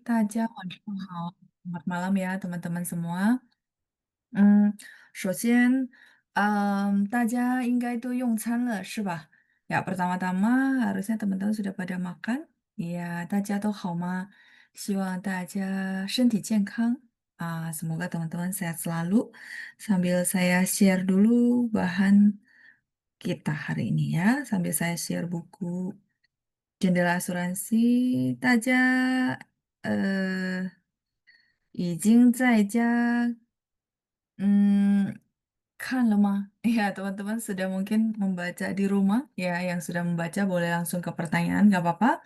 大家晚上好，selamat malam ya teman-teman semua. 首先，大家应该都用餐了是吧？Ya, pertama-tama harusnya teman-teman sudah pada makan. Ya, 大家都好吗？希望大家身体健康. Semoga teman-teman sehat selalu. Sambil saya share dulu bahan kita hari ini ya, sambil saya share buku Jendela Asuransi. 大家已经在家看了吗? Ya, teman-teman sudah mungkin membaca di rumah. Ya, yang sudah membaca boleh langsung ke pertanyaan, nggak apa-apa.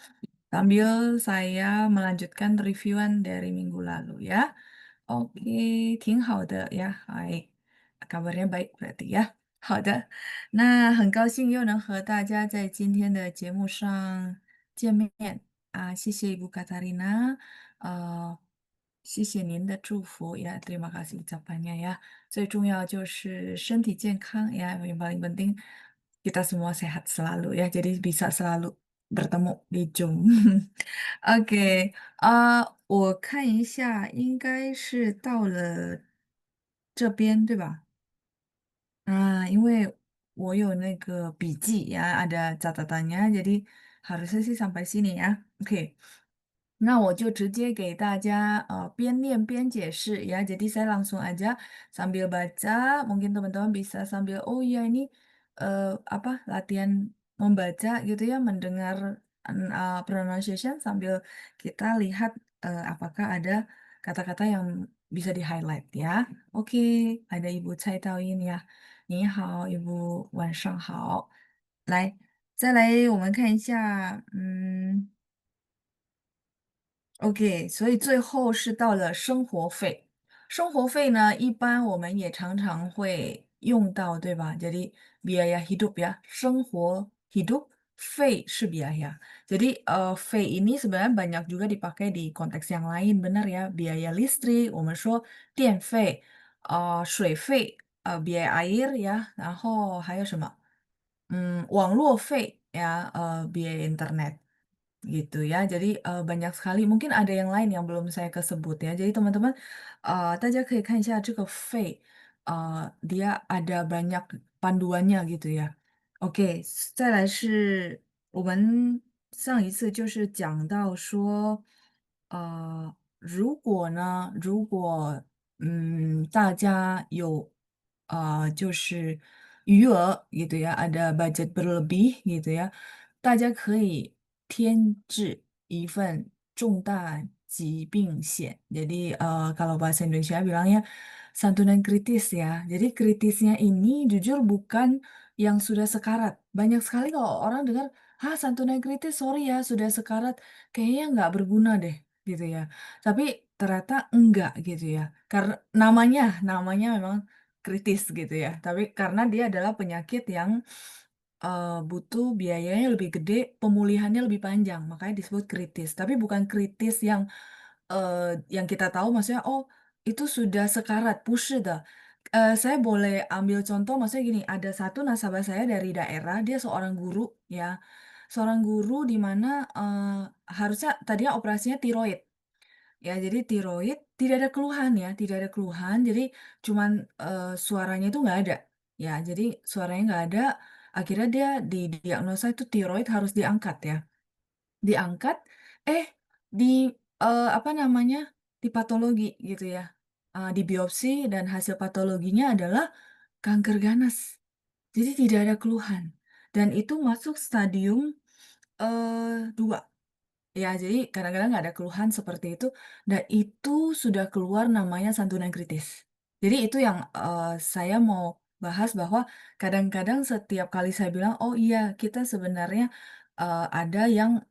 Sambil saya melanjutkan reviewan dari minggu lalu ya. Oke, 挺好的呀, baik. Kabarnya baik berarti ya. 好的，那很高兴又能和大家在今天的节目上见面。谢谢 Ibu Katarina. 谢谢您的祝福 ya, terima kasih ucapannya ya. 最重要就是身体健康 ya, yang paling penting kita semua sehat selalu ya, jadi bisa selalu bertemu di Zoom. Oke, 我看一下，应该是到了这边，对吧？因为我有那个笔记 ya, ada catatannya, jadi harusnya sih sampai sini ya. Oke. 那我就直接给大家边念边解释 ya. Jadi saya langsung aja sambil baca, mungkin teman-teman bisa sambil oh ya ini apa latihan membaca gitu ya, mendengar pronunciation sambil kita lihat apakah ada kata-kata yang bisa di-highlight ya. Oke, ada Ibu Cai Taoyin ya. 你好，Ibu，晚上好。来，再来，我们看一下。OK，所以最后是到了生活费。生活费呢，一般我们也常常会用到，对吧？Jadi biaya hidup ya, 生活 hidup, 费是 biaya. Jadi费 ini sebenarnya banyak juga dipakai di konteks yang lain, benar ya? Biaya listrik, 我们说电费，水费，biaya air ya, 然后还有什么？网络费 ya, biaya internet. Gitu ya. Jadi banyak sekali, mungkin ada yang lain yang belum saya kesebut ya. Jadi teman-teman, 大家可以看一下这个费，dia ada banyak panduannya gitu ya. OK，再来是我们上一次就是讲到说，如果大家有就是余额 gitu ya, ada budget berlebih gitu ya, 大家可以添置一份重大疾病险. Jadi kalau bahasa Indonesia bilangnya santunan kritis ya. Jadi kritisnya ini jujur bukan yang sudah sekarat. Banyak sekali kalau orang dengar, santunan kritis, sorry ya, sudah sekarat, kayaknya nggak berguna deh, gitu ya. Tapi ternyata enggak gitu ya. Karena namanya memang kritis gitu ya. Tapi karena dia adalah penyakit yang butuh biayanya lebih gede, pemulihannya lebih panjang, makanya disebut kritis. Tapi bukan kritis yang kita tahu maksudnya, oh itu sudah sekarat, 不是的. Saya boleh ambil contoh, maksudnya gini, ada satu nasabah saya dari daerah, dia seorang guru ya, seorang guru di mana harusnya tadinya operasinya tiroid. Ya, jadi tiroid tidak ada keluhan ya, tidak ada keluhan, jadi cuman suaranya itu nggak ada. Ya, jadi suaranya nggak ada, akhirnya dia didiagnosa itu tiroid harus diangkat ya. Diangkat, eh di apa namanya, di patologi gitu ya. Di biopsi dan hasil patologinya adalah kanker ganas. Jadi tidak ada keluhan. Dan itu masuk stadium 2. Ya, jadi kadang-kadang nggak ada keluhan seperti itu, dan itu sudah keluar namanya santunan kritis. Jadi itu yang saya mau bahas bahwa kadang-kadang setiap kali saya bilang, oh iya kita sebenarnya ada yang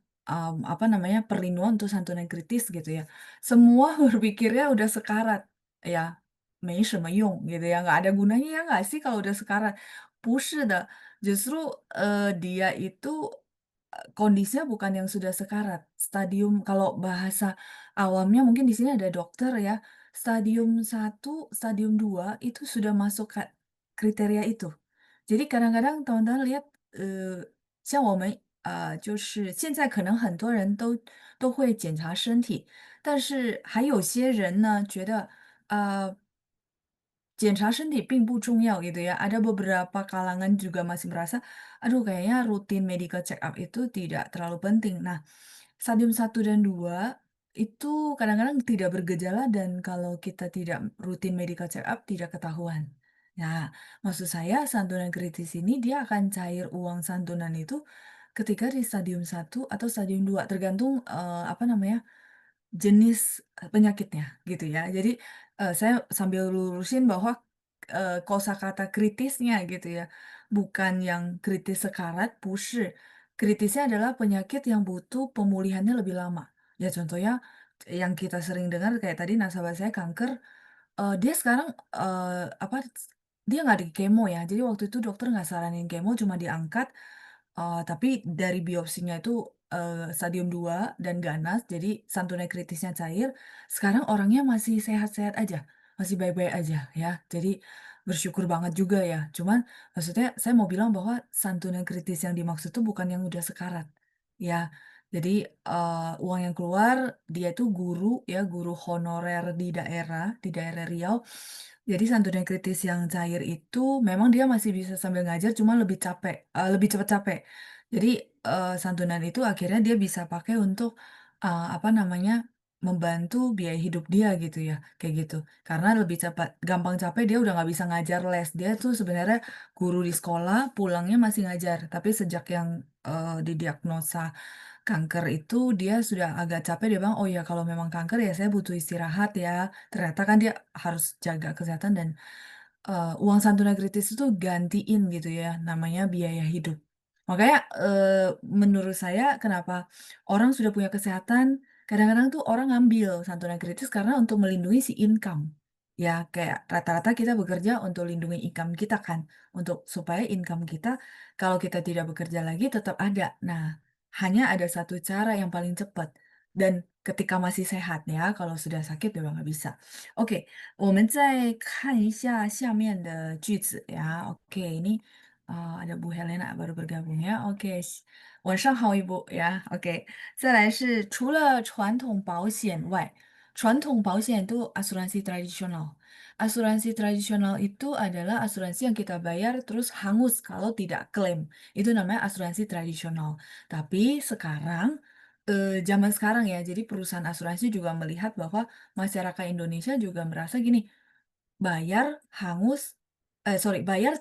apa namanya perlindungan untuk santunan kritis gitu ya. Semua berpikirnya udah sekarat, ya, 没什么用 gitu ya, nggak ada gunanya ya nggak sih kalau udah sekarat. 不是的, justru dia itu kondisinya bukan yang sudah sekarat, stadium kalau bahasa awamnya mungkin di sini ada dokter ya, stadium 1, stadium 2 itu sudah masuk kriteria itu. Jadi kadang-kadang teman-teman lihat, 像我们就是现在可能很多人都会检查身体，但是还有些人呢，觉得呃检查身体并不重要gitu ya. Ada beberapa kalangan juga masih merasa, aduh kayaknya rutin medical check up itu tidak terlalu penting. Nah, stadium 1 dan 2 itu kadang-kadang tidak bergejala dan kalau kita tidak rutin medical check up tidak ketahuan. Nah, maksud saya santunan kritis ini dia akan cair uang santunan itu ketika di stadium 1 atau stadium 2 tergantung apa namanya jenis, penyakitnya gitu ya. Jadi, saya sambil lurusin bahwa, kosakata kritisnya gitu ya, bukan yang kritis sekarat, 不是. Kritisnya adalah penyakit yang butuh pemulihannya lebih lama. Ya contohnya yang kita sering dengar kayak tadi nasabah saya kanker, dia sekarang, apa, dia nggak di kemo ya, jadi waktu itu dokter nggak saranin kemo, cuma diangkat, tapi dari biopsinya itu, stadium 2 dan ganas, jadi santunan kritisnya cair, sekarang orangnya masih sehat-sehat aja, masih baik-baik aja ya. Jadi bersyukur banget juga ya. Cuman maksudnya saya mau bilang bahwa santunan kritis yang dimaksud itu bukan yang udah sekarat, ya. Jadi, uang yang keluar dia itu guru ya, guru honorer di daerah Riau. Jadi santunan kritis yang cair itu memang dia masih bisa sambil ngajar cuma lebih capek, lebih cepat capek. Jadi, santunan itu akhirnya dia bisa pakai untuk, apa namanya, membantu biaya hidup dia gitu ya, kayak gitu. Karena lebih cepat gampang capek dia udah nggak bisa ngajar les, dia tuh sebenarnya guru di sekolah, pulangnya masih ngajar. Tapi sejak yang, didiagnosa kanker itu dia sudah agak capek, dia bilang, "Oh ya kalau memang kanker ya saya butuh istirahat ya." Ternyata kan dia harus jaga kesehatan dan, uang santunan kritis itu gantiin gitu ya, namanya biaya hidup. Makanya, menurut saya kenapa orang sudah punya kesehatan, kadang-kadang tuh orang ngambil santunan kritis karena untuk melindungi si income. Ya kayak rata-rata kita bekerja untuk lindungi income kita kan, untuk supaya income kita kalau kita tidak bekerja lagi tetap ada. Nah, hanya ada satu cara yang paling cepat dan ketika masih sehat ya, kalau sudah sakit memang nggak bisa. Oke, 我们再看一下下面的句子呀。Oke, ini ada Bu Helena baru bergabung ya. Oke, 晚上好 Ibu ya. Oke, 再来是除了传统保险外，传统保险itu asuransi tradisional. Asuransi tradisional itu adalah asuransi yang kita bayar terus hangus kalau tidak klaim. Itu namanya asuransi tradisional. Tapi sekarang, zaman sekarang ya, jadi perusahaan asuransi juga melihat bahwa masyarakat Indonesia juga merasa gini, bayar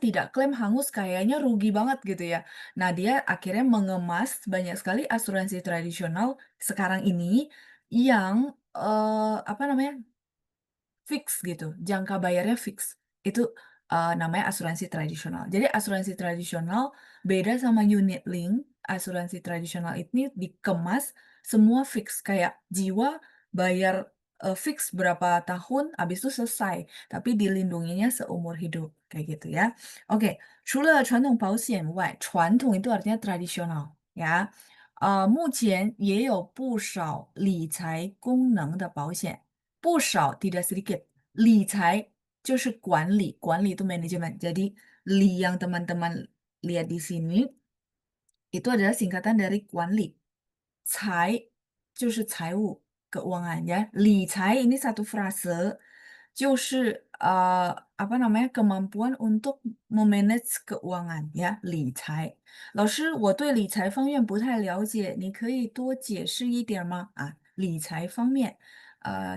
tidak klaim hangus kayaknya rugi banget gitu ya. Nah, dia akhirnya mengemas banyak sekali asuransi tradisional sekarang ini yang, apa namanya, fix gitu, jangka bayarnya fix. Itu, namanya asuransi tradisional. Jadi asuransi tradisional beda sama unit link, asuransi tradisional ini dikemas semua fix, kayak jiwa bayar, fix berapa tahun, habis itu selesai, tapi dilindunginya seumur hidup, kayak gitu ya. Oke, 除了传统保险外，传统 itu artinya tradisional ya, 目前也有不少理财功能的保险。不少 tidak sedikit. 理财就是管理，管理itu manajemen. Jadi li yang teman-teman lihat di sini itu adalah singkatan dari 管理，财就是财务 keuangan ya. 理财 ini satu frase 就是apa namanya kemampuan untuk memanage keuangan ya 理财。老师，我对理财方面不太了解，你可以多解释一点吗？啊，理财方面。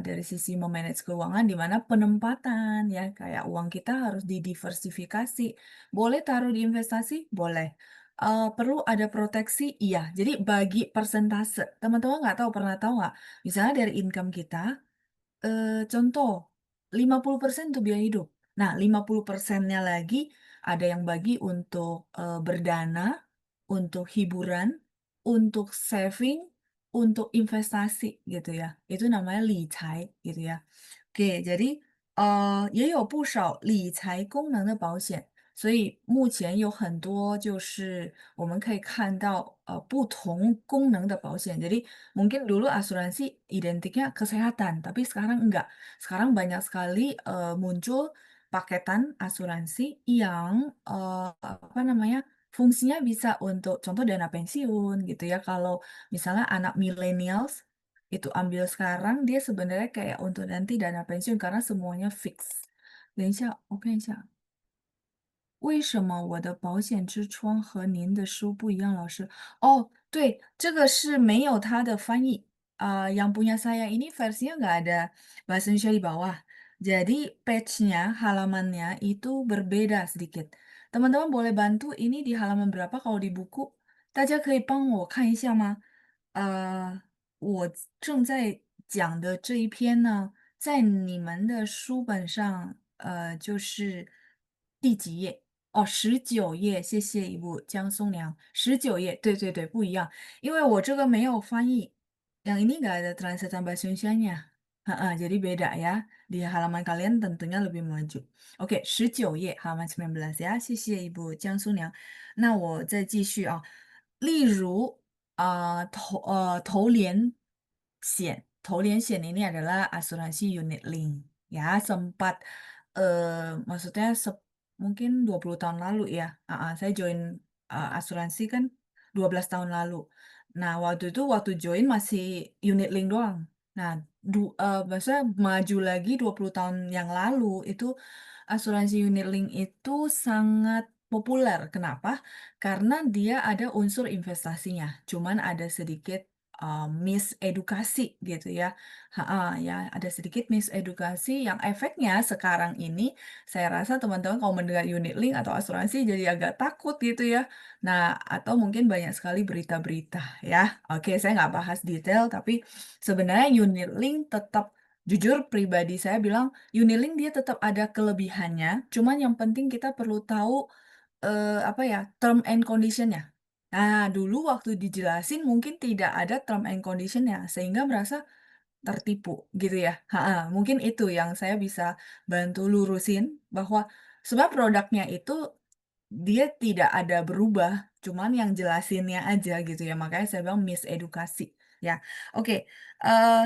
Dari sisi memanage keuangan di mana penempatan ya, kayak uang kita harus didiversifikasi. Boleh taruh di investasi? Boleh. Perlu ada proteksi? Iya. Jadi bagi persentase. Teman-teman nggak tahu, pernah tahu nggak? Misalnya dari income kita, contoh 50% untuk biaya hidup. Nah, 50%-nya lagi ada yang bagi untuk, berdana, untuk hiburan, untuk saving, untuk investasi gitu ya. Itu namanya 理财 gitu ya. Oke, jadi, 也有不少理财功能的保险，所以目前有很多就是我们可以看到，不同功能的保险。Jadi mungkin dulu asuransi identiknya kesehatan, tapi sekarang enggak. Sekarang banyak sekali, muncul paketan asuransi yang, apa namanya, Fungsinya bisa untuk contoh dana pensiun gitu ya. Kalau misalnya anak millennials itu ambil sekarang, dia sebenarnya kayak untuk nanti dana pensiun karena semuanya fix. 等一下，我看一下。为什么我的保险之窗和您的书不一样，老师？哦，对，这个是没有它的翻译。Yang punya saya ini versinya nggak ada bahasa Indonesia di bawah. Jadi page-nya, halamannya itu berbeda sedikit. Teman-teman boleh bantu ini di halaman berapa kalau di buku? 大家可以帮我看一下吗？我正在讲的这一篇呢，在你们的书本上，就是第几页？哦，19页，谢谢一部江松良，十九页，对对对，不一样，因为我这个没有翻译，yang ini nggak ada translation bahasa Indonesianya. Heeh, jadi beda ya. Di halaman kalian tentunya lebih maju. Oke, 19页 halaman 19呀，谢谢一部江苏娘。那我再继续啊，例如头连险ini adalah asuransi unit link ya sempat maksudnya mungkin 20 tahun lalu ya. Saya join asuransi kan 12 tahun lalu. Nah, waktu join masih unit link doang. Nah, maksudnya maju lagi 20 tahun yang lalu itu asuransi unit link itu sangat populer. Kenapa? Karena dia ada unsur investasinya, cuman ada sedikit misedukasi gitu ya. Ya, ada sedikit misedukasi yang efeknya sekarang ini saya rasa teman-teman kalau mendengar unit link atau asuransi jadi agak takut gitu ya. Nah, atau mungkin banyak sekali berita-berita ya. Oke, saya nggak bahas detail, tapi sebenarnya unit link tetap jujur pribadi saya bilang unit link dia tetap ada kelebihannya, cuman yang penting kita perlu tahu apa ya, term and condition-nya. Nah, dulu waktu dijelasin mungkin tidak ada term and condition-nya, sehingga merasa tertipu gitu ya. Mungkin itu yang saya bisa bantu lurusin bahwa sebenarnya produknya itu dia tidak ada berubah, cuman yang jelasinnya aja gitu ya. Makanya saya bilang misedukasi ya. Oke,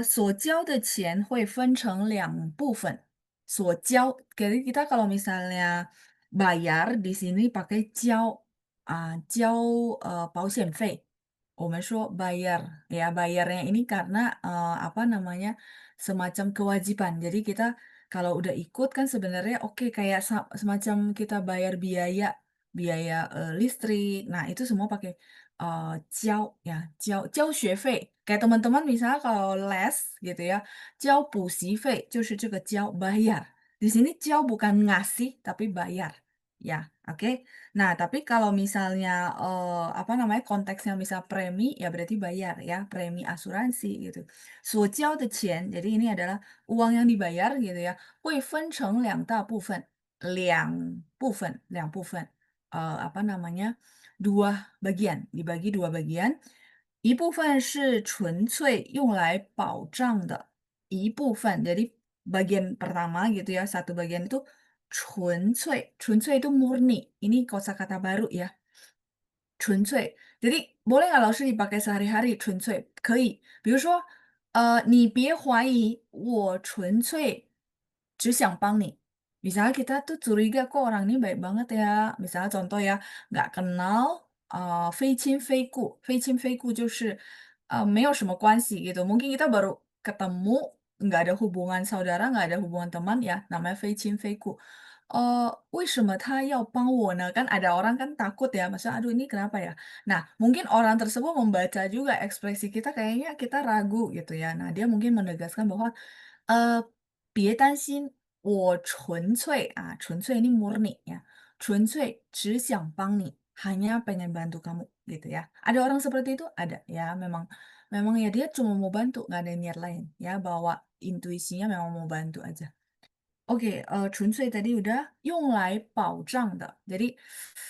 所交的钱会分成两部分。所交, jadi kita kalau misalnya bayar di sini pakai 交保险费。我们说 bayar ya, bayarnya ini karena apa namanya semacam kewajiban. Jadi kita kalau udah ikut kan sebenarnya oke kayak semacam kita bayar biaya biaya listrik. Nah, itu semua pakai 交学费. Kayak teman-teman misalnya kalau les gitu ya, 交补习费就是这个交 bayar. Di sini 交 bukan ngasih tapi bayar. Ya, oke. Nah, tapi kalau misalnya, apa namanya, konteksnya misal premi, ya berarti bayar ya, premi asuransi gitu. 所交的钱, jadi ini adalah uang yang dibayar gitu ya, 会分成两大部分, 两部分, apa namanya, 2 bagian, dibagi 2 bagian. 一部分是纯粹用来保障的，一部分, jadi bagian pertama gitu ya, satu bagian itu 纯粹itu murni, ini kosakata baru ya, 纯粹. Jadi boleh nggak老师 dipakai sehari-hari 纯粹？可以。比如说，你别怀疑，我纯粹只想帮你. Misalnya kita tuh curiga kok orang ini baik banget ya. Misalnya contoh ya, nggak kenal, 非亲非故，非亲非故就是没有什么关系gitu. Mungkin kita baru ketemu, nggak ada hubungan saudara, nggak ada hubungan teman ya, namanya 非亲非故. 为什么他要帮我呢? Kan ada orang kan takut ya, maksudnya aduh ini kenapa ya? Nah, mungkin orang tersebut membaca juga ekspresi kita kayaknya kita ragu gitu ya. Nah, dia mungkin menegaskan bahwa, 别担心，纯粹 ini murni ya, 纯粹只想帮你, hanya pengen bantu kamu gitu ya. Ada orang seperti itu? Ada ya, memang memang ya dia cuma mau bantu, nggak ada niat lain ya, bawa intuisinya memang mau bantu aja. Oke, 纯粹 tadi udah, 用来保障的. Jadi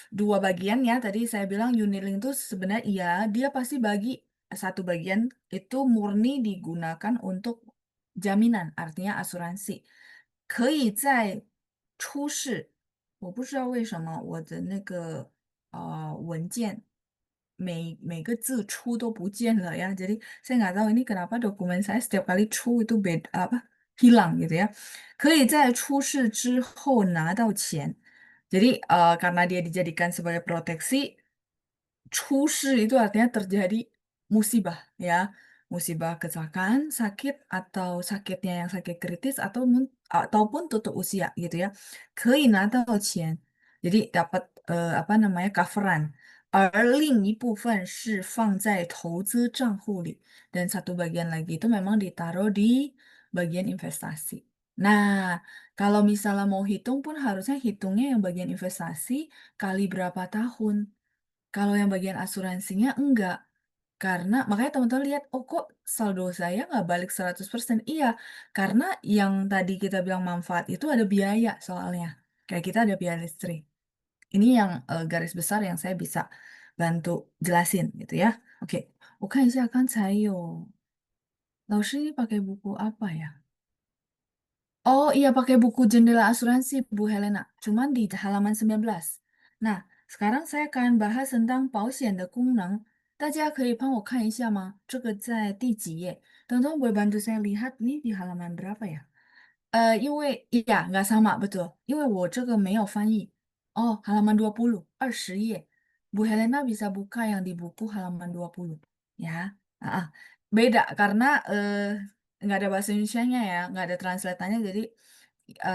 2 bagian ya, tadi saya bilang unit link itu sebenarnya iya, dia pasti bagi satu bagian itu murni digunakan untuk jaminan, artinya asuransi. 可以在出示，我不知道为什么我的那个文件每个字出都不见了ya. Jadi saya nggak tahu ini kenapa dokumen saya setiap kali 出 itu beda apa hilang gitu ya. 可以在出示之后拿到钱. Jadi karena dia dijadikan sebagai proteksi, 出事itu artinya terjadi musibah ya. Musibah kecelakaan, sakit atau sakitnya yang sakit kritis atau ataupun tutup usia gitu ya. 可以拿到钱. Jadi dapat apa namanya coveran. 而另一部分是放在投资账户里 dan satu bagian lagi itu memang ditaruh di bagian investasi. Nah, kalau misalnya mau hitung pun harusnya hitungnya yang bagian investasi kali berapa tahun. Kalau yang bagian asuransinya enggak. Karena makanya teman-teman lihat, oh kok saldo saya nggak balik 100%. Iya, karena yang tadi kita bilang manfaat itu ada biaya soalnya. Kayak kita ada biaya listrik. Ini yang garis besar yang saya bisa bantu jelasin gitu ya. Oke, 我看一下刚才有老师 ini pakai buku apa ya? Oh iya pakai buku Jendela Asuransi Bu Helena, cuman di halaman 19. Nah, sekarang saya akan bahas tentang 保险的功能，大家可以帮我看一下吗？这个在第几页？等等 boleh bantu saya lihat nih di halaman berapa ya? 因为 iya nggak sama betul, 因为我这个没有翻译. Oh, halaman 20, 20 页. Bu Helena bisa buka yang di buku halaman 20 ya. Beda karena nggak ada bahasa Indonesianya ya, nggak ada translatannya, jadi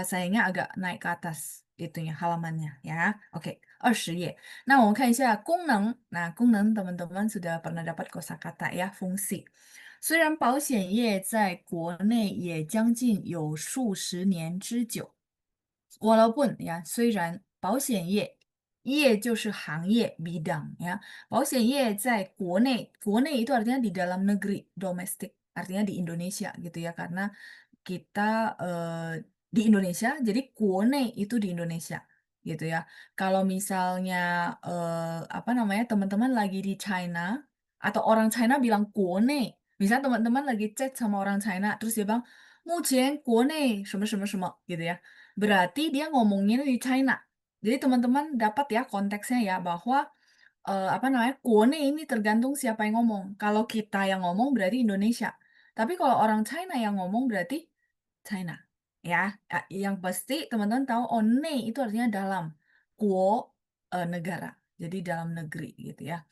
sayangnya agak naik ke atas itunya halamannya ya. Oke, 20页. Nah, 我们看一下功能. Nah, 功能 teman-teman sudah pernah dapat kosakata ya, fungsi. 虽然保险业在国内也将近有数十年之久, walaupun ya, 虽然保险业，业就是行业 bidang ya. 保险业在国内 itu artinya di dalam negeri, domestik, artinya di Indonesia gitu ya, karena kita di Indonesia, jadi 国内 itu di Indonesia gitu ya. Kalau misalnya apa namanya teman-teman lagi di China atau orang China bilang 国内, misalnya teman-teman lagi chat sama orang China terus dia bilang 目前国内 什么什么什么 gitu ya. Berarti dia ngomongin di China. Jadi teman-teman dapat ya konteksnya ya bahwa apa namanya 国内 ini tergantung siapa yang ngomong. Kalau kita yang ngomong berarti Indonesia. Tapi kalau orang China yang ngomong berarti China. Ya, yang pasti teman-teman tahu oh nei itu artinya dalam. Kuo negara. Jadi dalam negeri gitu ya.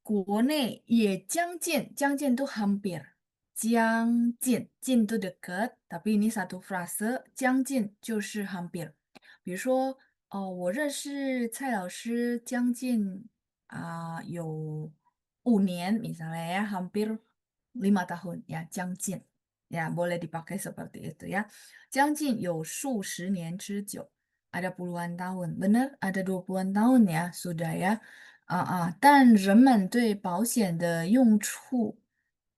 国内也将近 tuh hampir. 将近 tuh dekat, tapi ini satu frase, 将近就是 hampir. 比如说，我认识蔡老师将近有5年 misalnya ya, hampir 5 tahun ya, 将近. Ya, boleh dipakai seperti itu ya. 将近有数十年之久. Ada puluhan tahun. Benar, ada 20-an tahun ya, sudah ya. 但人们对保险的用处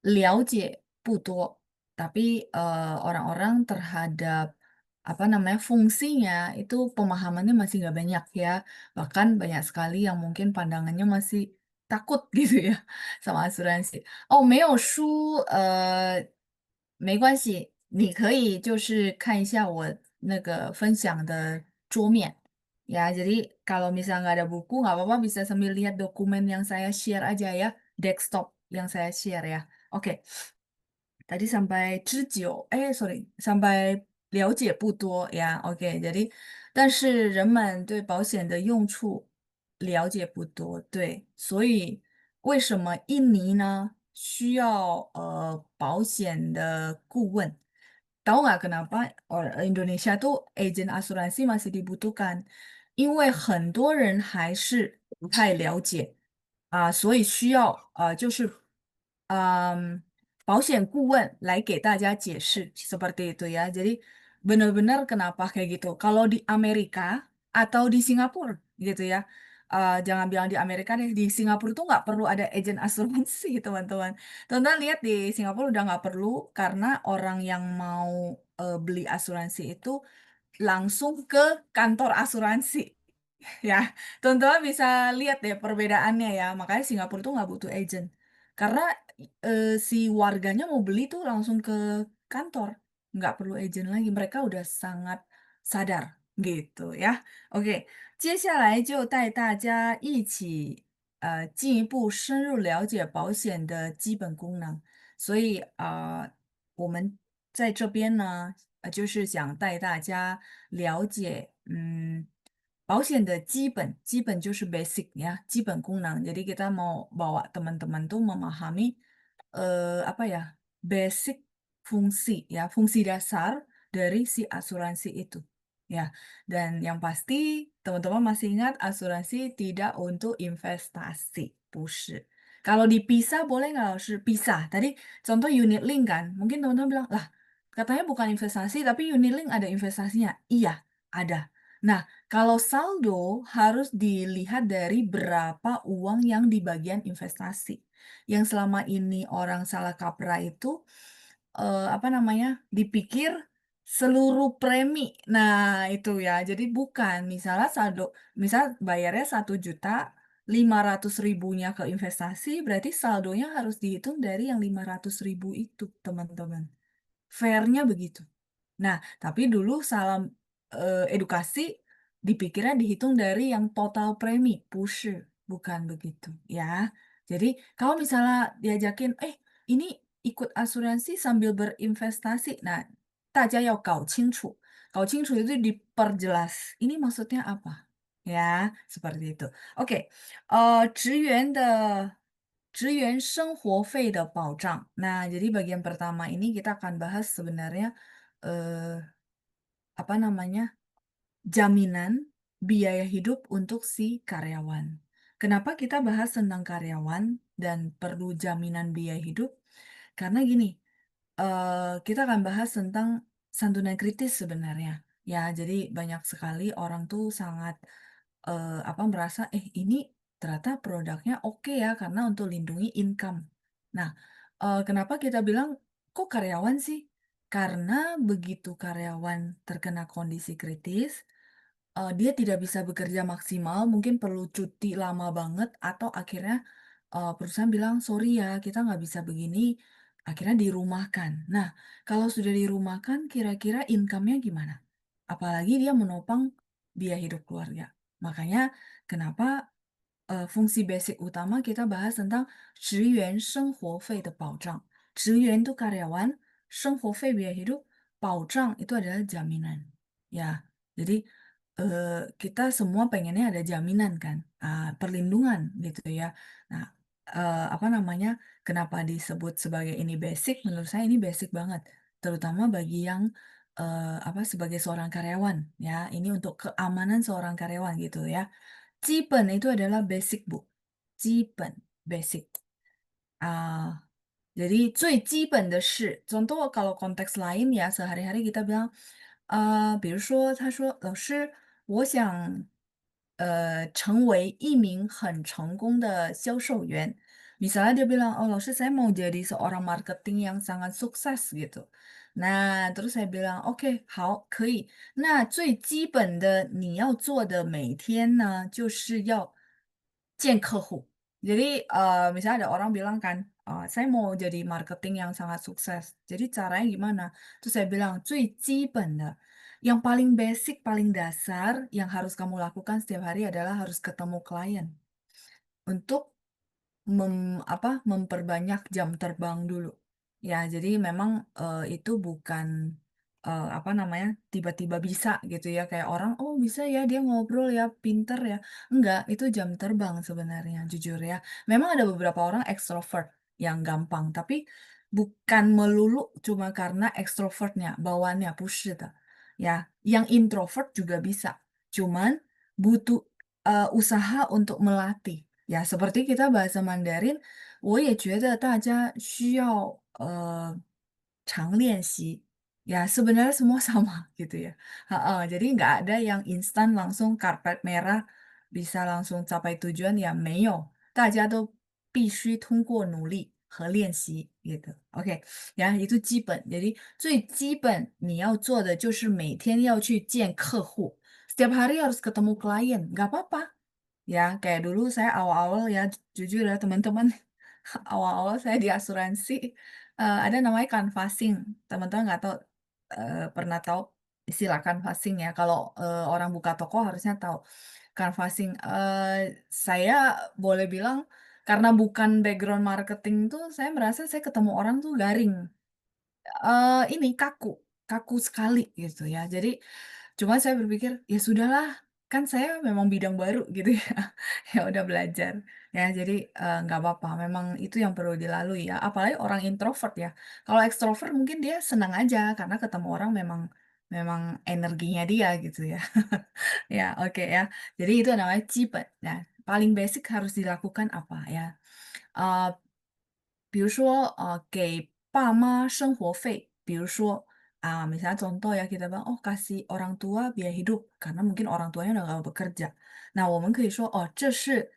了解不多, tapi orang-orang terhadap apa namanya fungsinya itu pemahamannya masih nggak banyak ya. Bahkan banyak sekali yang mungkin pandangannya masih takut gitu ya sama asuransi. Oh, 没有书，没关系，你可以就是看一下我那个分享的桌面。Ya, jadi kalau misalnya nggak ada buku, nggak apa-apa bisa sambil lihat dokumen yang saya share aja ya, desktop yang saya share ya. Oke, tadi sampai 之久, sampai 了解不多 ya. OK, jadi 但是人们对保险的用处了解不多，对，所以为什么印尼呢需要保险的顾问？Tahu nggak kenapa Indonesia tuh agen asuransi masih dibutuhkan? 因为很多人还是不太了解，所以需要就是保险顾问来给大家解释 seperti itu ya. Jadi benar-benar kenapa kayak gitu. Kalau di Amerika atau di Singapura gitu ya. Jangan bilang di Amerika deh, di Singapura tuh nggak perlu ada agen asuransi teman-teman. Teman-teman lihat di Singapura udah nggak perlu karena orang yang mau beli asuransi itu langsung ke kantor asuransi. Ya, teman-teman bisa lihat deh perbedaannya ya. Makanya Singapura tuh nggak butuh agent. Karena si warganya mau beli tuh langsung ke kantor. Nggak perlu agent lagi. Mereka udah sangat sadar gitu ya. Oke, 接下来就带大家一起进一步深入了解保险的基本功能。所以我们在这边呢，就是想带大家了解，保险的基本就是 basic ya, 基本功能. Jadi kita mau bawa teman-teman tuh memahami apa ya, basic fungsi ya, fungsi dasar dari si asuransi itu. Ya, dan yang pasti teman-teman masih ingat asuransi tidak untuk investasi, 不是. Kalau dipisah boleh nggak, 是pisah. Tadi contoh unit link kan, mungkin teman-teman bilang, lah katanya bukan investasi tapi unit link ada investasinya. Iya, ada. Nah, kalau saldo harus dilihat dari berapa uang yang di bagian investasi. Yang selama ini orang salah kaprah itu, apa namanya, dipikir seluruh premi. Nah, itu ya, jadi bukan. Misalnya saldo misal bayarnya 1.500.000-nya ke investasi, berarti saldonya harus dihitung dari yang 500.000 itu, teman-teman. Fairnya begitu. Nah, tapi dulu salam, edukasi dipikirnya dihitung dari yang total premi, 不是, bukan begitu ya. Jadi kalau misalnya diajakin, ini ikut asuransi sambil berinvestasi." Nah, 大家要搞清楚，搞清楚 itu diperjelas, ini maksudnya apa, ya, seperti itu. Oke, 职员生活费的保障. Nah, jadi bagian pertama ini kita akan bahas sebenarnya, eee, apa namanya, jaminan biaya hidup untuk si karyawan. Kenapa kita bahas tentang karyawan dan perlu jaminan biaya hidup? Karena gini, kita akan bahas tentang santunan kritis sebenarnya. Ya, jadi banyak sekali orang tuh sangat, apa, merasa, ini ternyata produknya oke ya karena untuk lindungi income. Nah, kenapa kita bilang, "Kok karyawan sih?" Karena begitu karyawan terkena kondisi kritis, dia tidak bisa bekerja maksimal, mungkin perlu cuti lama banget atau akhirnya, perusahaan bilang, "Sorry ya, kita nggak bisa begini," akhirnya dirumahkan. Nah, kalau sudah dirumahkan kira-kira income-nya gimana? Apalagi dia menopang biaya hidup keluarga. Makanya kenapa, fungsi basic utama kita bahas tentang 职员生活费的保障. 职员 itu karyawan, 生活费 biaya hidup, 保障 itu adalah jaminan. Ya, jadi, kita semua pengennya ada jaminan kan, perlindungan gitu ya. Nah, apa namanya, kenapa disebut sebagai ini basic, menurut saya ini basic banget, terutama bagi yang, apa, sebagai seorang karyawan ya, ini untuk keamanan seorang karyawan gitu ya. 基本 itu adalah basic, Bu. 基本, basic. Ah, jadi 最基本的事 contoh kalau konteks lain ya sehari-hari kita bilang, 比如说他说：“老师，我想，成为一名很成功的销售员." Misalnya dia bilang, "Oh, 老师, saya mau jadi seorang marketing yang sangat sukses," gitu. Nah, terus saya bilang, "Oke, 好，可以。那最基本的你要做的每天呢，就是要见客户." Jadi, misalnya ada orang bilang kan, "Saya mau jadi marketing yang sangat sukses." Jadi caranya gimana? Terus saya bilang, 最基本的 yang paling basic, paling dasar yang harus kamu lakukan setiap hari adalah harus ketemu klien. Untuk memperbanyak jam terbang dulu. Ya, jadi memang, itu bukan, apa namanya, tiba-tiba bisa gitu ya, kayak orang, "Oh bisa ya dia ngobrol ya, pinter ya." Enggak, itu jam terbang sebenarnya, jujur ya. Memang ada beberapa orang ekstrovert yang gampang, tapi bukan melulu cuma karena ekstrovertnya, bawaannya, 不是的. Ya, yang introvert juga bisa, cuman butuh, usaha untuk melatih. Ya, seperti kita bahasa Mandarin, 我也觉得大家需要常练习. Ya, sebenarnya semua sama gitu ya. Heeh, jadi nggak ada yang instan langsung karpet merah bisa langsung capai tujuan ya, 没有，大家都必须通过努力和练习 gitu. Oke, ya itu 基本. Jadi 最基本你要做的就是每天要去见客户. Setiap hari harus ketemu klien, nggak apa-apa. Ya, kayak dulu saya awal-awal ya, jujur ya teman-teman, awal-awal saya di asuransi, ada namanya canvassing. Teman-teman nggak tahu, pernah tahu istilah canvassing ya? Kalau, orang buka toko harusnya tahu. Canvassing, saya boleh bilang karena bukan background marketing tuh, saya merasa saya ketemu orang tuh garing. Ini kaku, kaku sekali gitu ya. Jadi, cuma saya berpikir, ya sudahlah, kan saya memang bidang baru gitu ya, ya udah belajar. Ya jadi, nggak apa-apa, memang itu yang perlu dilalui ya, apalagi orang introvert ya. Kalau ekstrovert mungkin dia senang aja karena ketemu orang memang memang energinya dia gitu ya. Ya, oke ya. Jadi itu namanya cipen. Nah, paling basic harus dilakukan apa ya? Eee 比如说，给爸妈生活费，比如说misalnya contoh ya kita bilang, "Oh kasih orang tua biaya hidup," karena mungkin orang tuanya udah nggak bekerja. Nah我们可以说，"哦，这是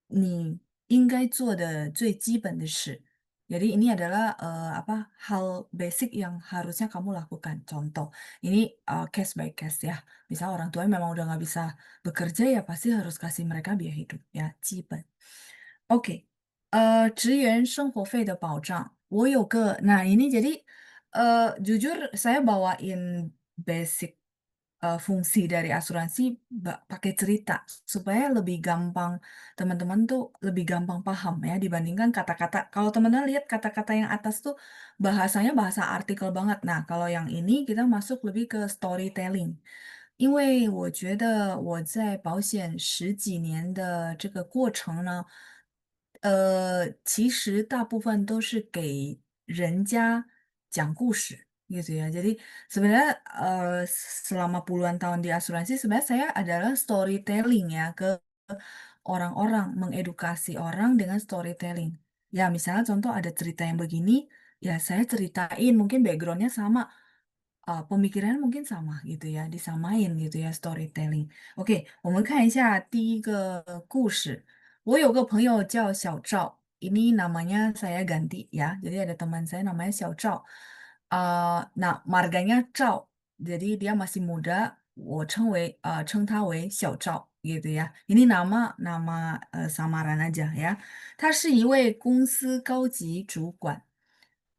你应该做的最基本的事." Jadi ini adalah, apa, hal basic yang harusnya kamu lakukan. Contoh, ini, case by case ya. Misal orang tuanya memang udah nggak bisa bekerja, ya pasti harus kasih mereka biaya hidup ya, 基本. Oke, 职员生活费的保障, nah ini jadi, jujur saya bawain basic, fungsi dari asuransi pakai cerita, supaya lebih gampang teman-teman tuh lebih gampang paham ya dibandingkan kata-kata kalau teman-teman lihat kata-kata yang atas tuh bahasanya bahasa artikel banget. Nah, kalau yang ini kita masuk lebih ke storytelling. 因为我觉得我在保险十几年的这个过程呢，其实大部分都是给人家讲故事gitu ya. Jadi sebenarnya selama puluhan tahun di asuransi sebenarnya saya adalah storytelling ya ke orang-orang, mengedukasi orang dengan storytelling. Ya misalnya contoh ada cerita yang begini, ya saya ceritain mungkin backgroundnya sama. Pemikirannya mungkin sama gitu ya, disamain gitu ya storytelling. Oke, 我们看一下第一个故事。我有个朋友叫小赵, ini namanya saya ganti ya. Jadi ada teman saya namanya Xiao Zhao. Nah, marganya Zhao. Jadi dia masih muda, 称他为小赵 gitu ya. Ini nama samaran aja ya. 他是一位公司高级主管.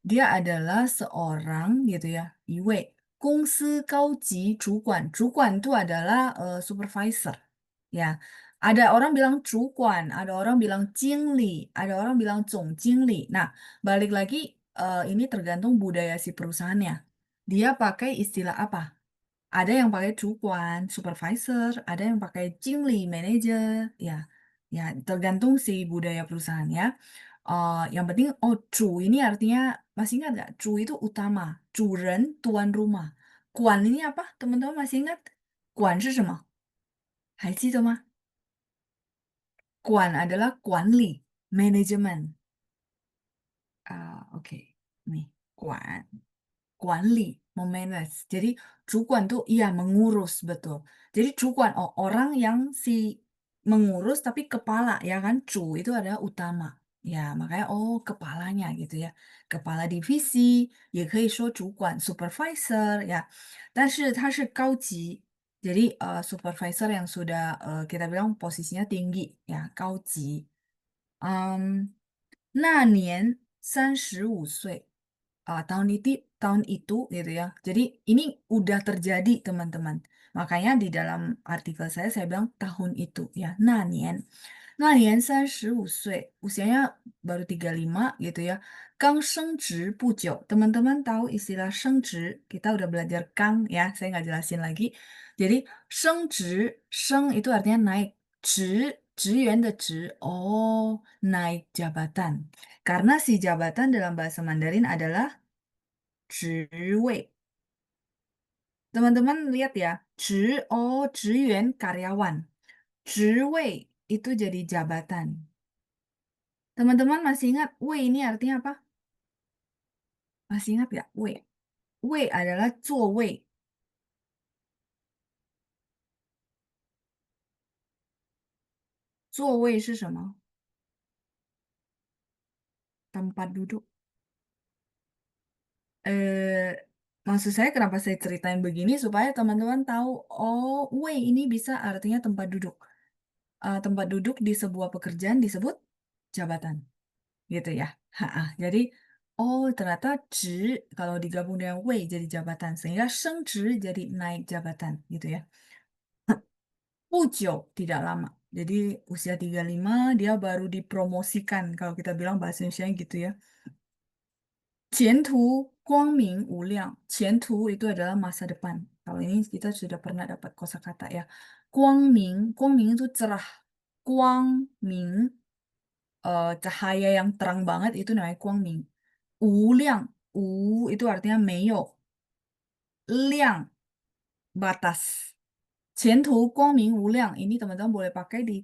Dia adalah seorang gitu ya, 一位公司高级主管.主管itu adalah, supervisor, ya. Ada orang bilang主管, ada orang bilang 经理, ada orang bilang 总经理. Nah, balik lagi, ini tergantung budaya si perusahaannya. Dia pakai istilah apa? Ada yang pakai cukuan, supervisor, ada yang pakai 经理, manager, ya. Ya, tergantung si budaya perusahaan ya. Yang penting, oh, 主 ini artinya, masih ingat nggak? 主 itu utama, 主人, tuan rumah. 管 ini apa? Teman-teman masih ingat? 管是什么？还记得吗？管 adalah 管理, manajemen. Oke, nih, 管理, memanage. Jadi 主管 tuh iya mengurus, betul. Jadi 主管 orang yang si mengurus tapi kepala ya kan, 主 itu adalah utama. Ya, makanya kepalanya gitu ya. Kepala divisi, 也可以说主管 supervisor ya. 但是他是高级. Jadi supervisor yang sudah kita bilang posisinya tinggi ya, 高级. 那年35岁. Tahun itu gitu ya. Jadi ini udah terjadi teman-teman. Makanya di dalam artikel saya bilang tahun itu ya. 那年35岁, usianya baru 35 gitu ya. 刚升职不久. Teman-teman tahu istilah 升职? Kita udah belajar kang ya, saya nggak jelasin lagi. Jadi 升职, 升 itu artinya naik. 职员的职, naik jabatan. Karena si jabatan dalam bahasa Mandarin adalah 职位. Teman-teman lihat ya, 职员 karyawan. 职位 itu jadi jabatan. Teman-teman masih ingat 位 ini artinya apa? Masih ingat ya 位? 位 adalah 座位. 座位是什么? Tempat duduk. Eh, maksud saya kenapa saya ceritain begini supaya teman-teman tahu, oh, 位 ini bisa artinya tempat duduk. Tempat duduk di sebuah pekerjaan disebut jabatan, gitu ya. Jadi, oh ternyata 职 kalau digabung dengan 位 jadi jabatan, sehingga 升职 jadi naik jabatan, gitu ya. 不久 tidak lama. Jadi usia 35 dia baru dipromosikan kalau kita bilang bahasa Indonesia gitu ya. 前途光明无量. 前途 itu adalah masa depan. Kalau ini kita sudah pernah dapat kosakata ya. Guangming itu cerah. Guangming, cahaya yang terang banget itu namanya Guangming. Wuliang, wu itu artinya meyo, liang batas. 前途光明无量 ini teman-teman boleh pakai di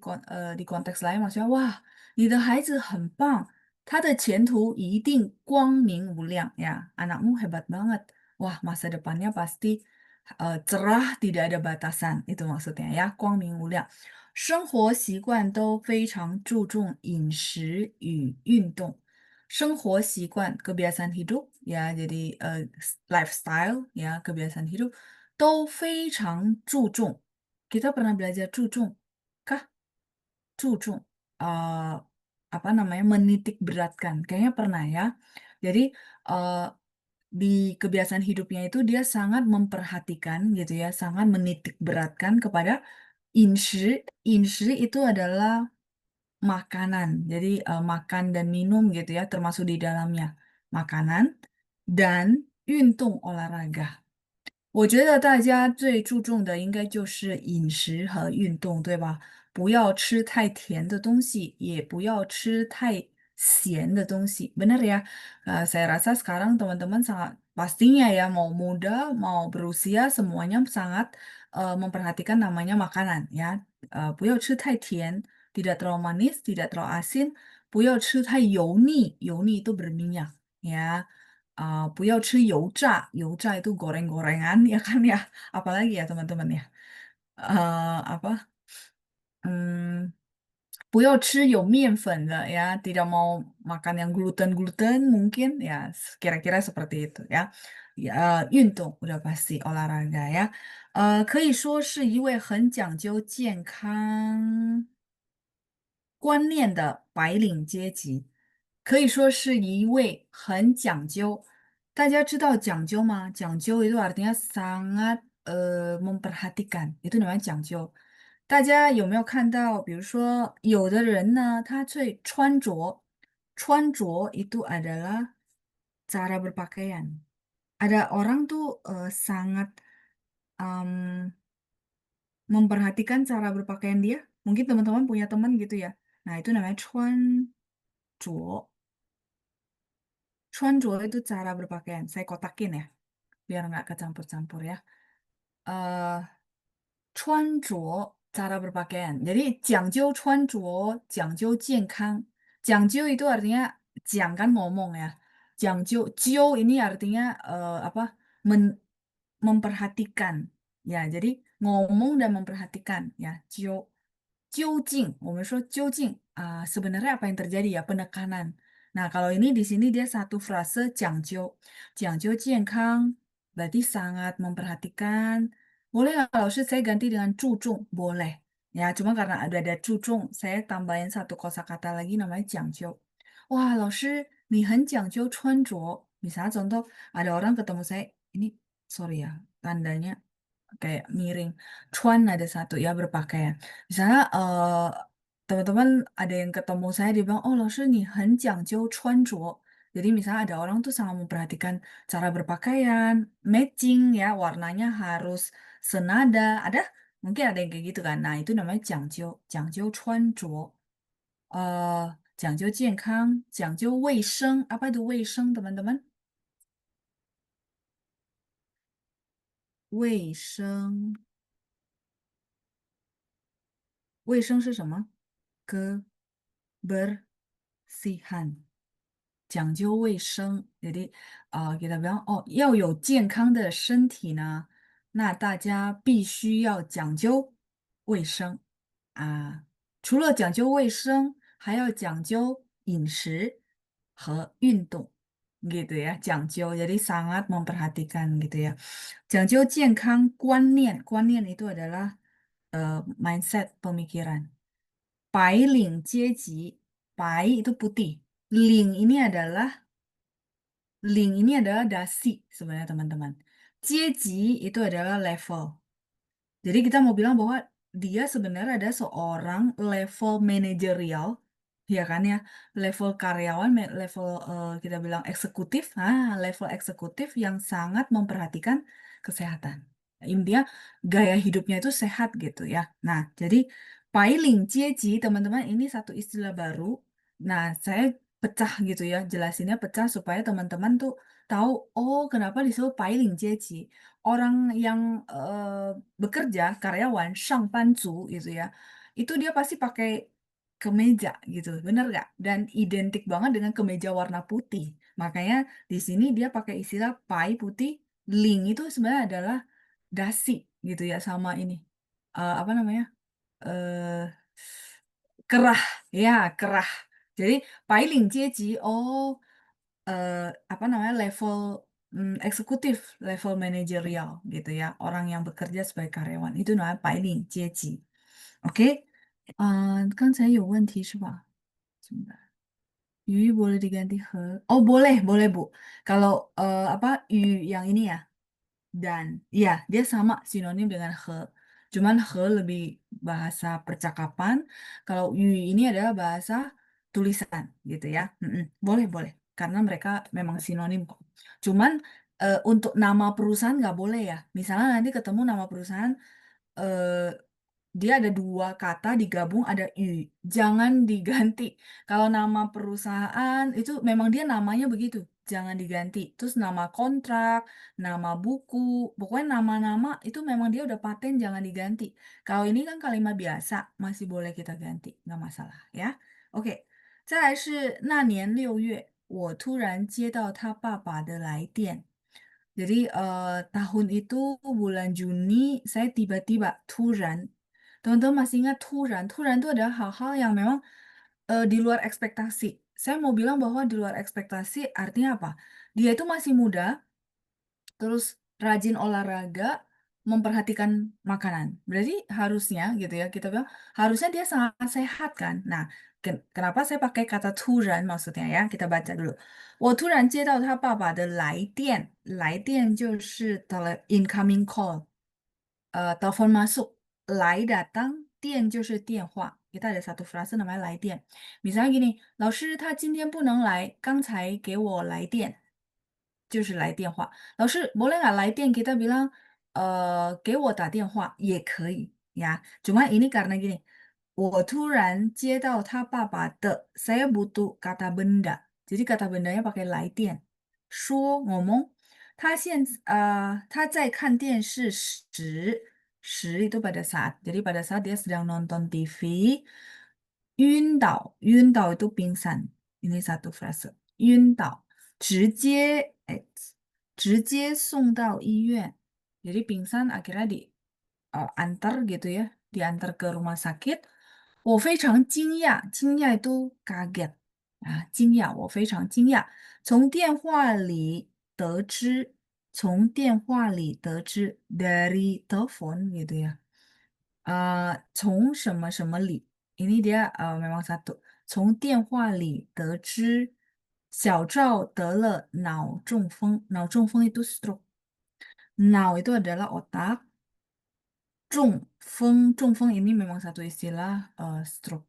konteks lain maksudnya wah 你的孩子很棒他的前途一定光明无量 ya anakmu hebat banget wah masa depannya pasti cerah tidak ada batasan itu maksudnya ya 光明无量生活习惯都非常注重饮食与运动生活习惯 kebiasaan hidup ya jadi lifestyle ya kebiasaan hidup 都非常注重 kita pernah belajar 注重 kah? 注重 apa namanya menitik beratkan kayaknya pernah ya jadi eh, di kebiasaan hidupnya itu dia sangat memperhatikan gitu ya sangat menitik beratkan kepada inshi inshi itu adalah makanan jadi makan dan minum gitu ya termasuk di dalamnya makanan dan 运动 olahraga 我觉得大家最注重的应该就是饮食和运动，对吧？不要吃太甜的东西，也不要吃太咸的东西。Benar ya? Saya rasa sekarang teman-teman sangat pastinya ya mau muda, mau berusia semuanya sangat memperhatikan namanya makanan ya. 不要吃太甜, tidak terlalu manis, tidak terlalu asin. 不要吃太油腻, 油腻 itu berminyak ya. 不要吃油炸，油炸 itu goreng-gorengan ya kan ya. Apalagi ya teman-teman ya. Apa? Hmm, 不要吃有面粉的 ya. Tidak mau makan yang gluten-gluten mungkin ya. Kira-kira seperti itu ya. Ya, 运动 udah pasti olahraga ya. 可以说是一位很讲究健康观念的白领阶级，可以说是一位很讲究。大家知道讲究吗？讲究 itu artinya sangat memperhatikan，itu namanya 讲究。大家有没有看到？比如说，有的人呢，他最穿着，穿着 itu adalah cara berpakaian。Ada orang tuh sangat em, memperhatikan cara berpakaian dia. Mungkin teman-teman punya teman gitu ya. Nah, itu namanya 穿着. 穿着 itu cara berpakaian. Saya kotakin ya, biar nggak kecampur-campur ya. Eh, 穿着 cara berpakaian. Jadi 讲究穿着,讲究健康. 讲究 itu artinya 讲 kan ngomong ya. 讲究 ini artinya apa? Memperhatikan. Ya, jadi ngomong dan memperhatikan ya. 究竟, sebenarnya apa yang terjadi ya penekanan. Nah, kalau ini di sini dia satu frase 讲究健康 berarti sangat memperhatikan. Boleh nggak kalau saya ganti dengan 注重? Boleh. Ya, cuma karena ada 注重, saya tambahin satu kosakata lagi namanya 讲究. Wah, 老师,你很讲究穿着. Misalnya contoh, ada orang ketemu saya, ini sorry ya, tandanya kayak miring. Cuan ada satu ya berpakaian. Misalnya teman-teman ada yang ketemu saya dia bilang, oh 老师你很讲究穿着. Jadi misalnya ada orang tuh sangat memperhatikan cara berpakaian, matching ya, warnanya harus senada. Ada? Mungkin ada yang kayak gitu kan. Nah, itu namanya 讲究穿着. 讲究健康,讲究卫生. Apa itu 卫生, teman-teman? 卫生是什么？kebersihan，讲究卫生。Jadi kita bilang oh 要有健康的身体呢，那大家必须要讲究卫生啊。除了讲究卫生，还要讲究饮食和运动。Gitu ya, 讲究. Jadi sangat memperhatikan gitu ya. 讲究健康观念, itu adalah mindset pemikiran. 白领阶级, 白 itu putih. 领 ini adalah dasi sebenarnya teman-teman. 阶级 itu adalah level. Jadi kita mau bilang bahwa dia sebenarnya ada seorang level manajerial, ya kan ya, level karyawan, level kita bilang eksekutif, level eksekutif yang sangat memperhatikan kesehatan. Intinya gaya hidupnya itu sehat gitu ya. Nah, jadi piling jeji teman-teman ini satu istilah baru. Nah, saya pecah gitu ya, jelasinnya pecah supaya teman-teman tuh tahu, oh kenapa disebut piling jeji. Orang yang bekerja, karyawan, sangpanzu gitu ya, itu dia pasti pakai kemeja gitu, bener nggak? Dan identik banget dengan kemeja warna putih. Makanya di sini dia pakai istilah pai putih, ling itu sebenarnya adalah dasi gitu ya sama ini. Apa namanya? eh Kerah, ya kerah. Jadi piling jeji, oh eh, apa namanya level eksekutif, level manajerial gitu ya. Orang yang bekerja sebagai karyawan itu namanya piling jeji. Oke, kan saya 有问题是吧？鱼 boleh diganti he. Oh boleh, boleh Bu. Kalau apa yu yang ini ya, dan iya dia sama sinonim dengan he. Cuman he lebih bahasa percakapan. Kalau yu ini adalah bahasa tulisan gitu ya. Mm-mm. Boleh, boleh. Karena mereka memang sinonim kok. Cuman untuk nama perusahaan nggak boleh ya. Misalnya nanti ketemu nama perusahaan eh, dia ada dua kata digabung ada y. Jangan diganti. Kalau nama perusahaan itu memang dia namanya begitu. Jangan diganti. Terus nama kontrak, nama buku, pokoknya nama-nama itu memang dia udah paten jangan diganti. Kalau ini kan kalimat biasa, masih boleh kita ganti, nggak masalah ya. Oke. 再来是那年6月，我突然接到他爸爸的来电。jadi tahun itu bulan Juni saya tiba-tiba turan. Teman-teman masih ingat turan? Turan itu adalah hal-hal yang memang di luar ekspektasi. Saya mau bilang bahwa di luar ekspektasi artinya apa? Dia itu masih muda, terus rajin olahraga, memperhatikan makanan. Berarti harusnya gitu ya, kita bilang harusnya dia sangat sehat kan. Nah, kenapa saya pakai kata 突然 maksudnya ya? Kita baca dulu. 我突然接到他爸爸的来电，来电就是incoming call，telepon masuk, 来 datang, 电就是电话. Kita ada satu frase namanya 来电. Misalnya gini, 老师他今天不能来，刚才给我来电。就是来电话。老师，boleh nggak 来电 kita bilang 给我打电话也可以 ya. Cuma ini karena gini, 我突然接到他爸爸的, saya butuh kata benda. Jadi kata bendanya pakai 来电. 说 ngomong, 他在看电视时 itu pada saat. Jadi pada saat dia sedang nonton TV, 晕倒 itu pingsan. Ini satu frase. 晕倒，直接送到医院. Jadi pingsan akhirnya diantar gitu ya, diantar ke rumah sakit. 我非常惊讶，惊讶 itu kaget. 惊讶，我非常惊讶。从电话里得知 dari telepon gitu ya. 从什么什么里 ini dia memang satu. 从电话里得知小赵得了脑中风，脑中风 itu stroke. 脑 itu adalah otak, 中风 ini memang satu istilah stroke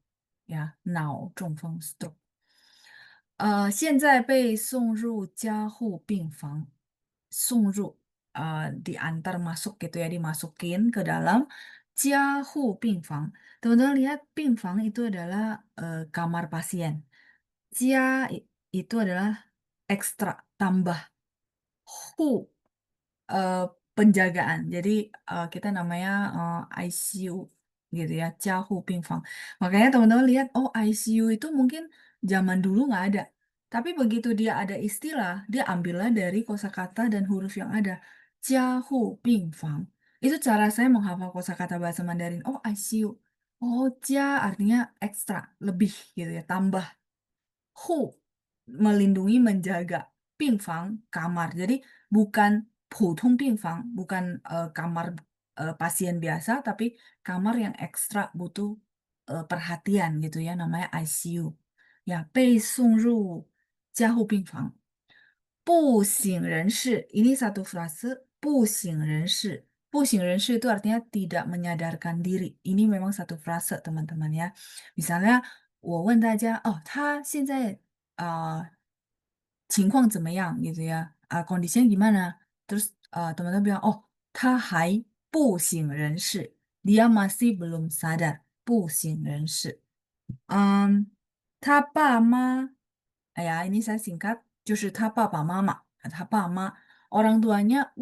ya, 脑中风 stroke. 现在被送入加护病房，送入 diantar masuk gitu ya, dimasukin ke dalam 加护病房. Teman-teman lihat 病房 itu adalah kamar pasien. Itu adalah ekstra, tambah. Hu eh, penjagaan. Jadi kita namanya ICU gitu ya, Jahu Pingfang. Makanya teman-teman lihat, oh ICU itu mungkin zaman dulu nggak ada. Tapi begitu dia ada istilah, dia ambillah dari kosakata dan huruf yang ada. Jahu Pingfang. Itu cara saya menghafal kosakata bahasa Mandarin. Oh ICU. Oh, ja artinya ekstra, lebih gitu ya, tambah. Hu melindungi, menjaga. Pingfang kamar. Jadi bukan 普通病房, bukan kamar pasien biasa, tapi kamar yang ekstra butuh perhatian gitu ya, namanya ICU. Ya, 被送入加护病房. 不省人事, ini satu frase, 不省人事. 不省人事 itu artinya tidak menyadarkan diri. Ini memang satu frase teman-teman ya. Misalnya 我问大家，哦，他现在情况怎么样gitu ya, kondisinya gimana? Terus teman-teman bilang, oh 他还不省人事，dia masih belum sadar，不省人事。嗯，他爸妈，哎呀，ini saya singkat，就是他爸爸妈妈，他爸妈，orang tuanya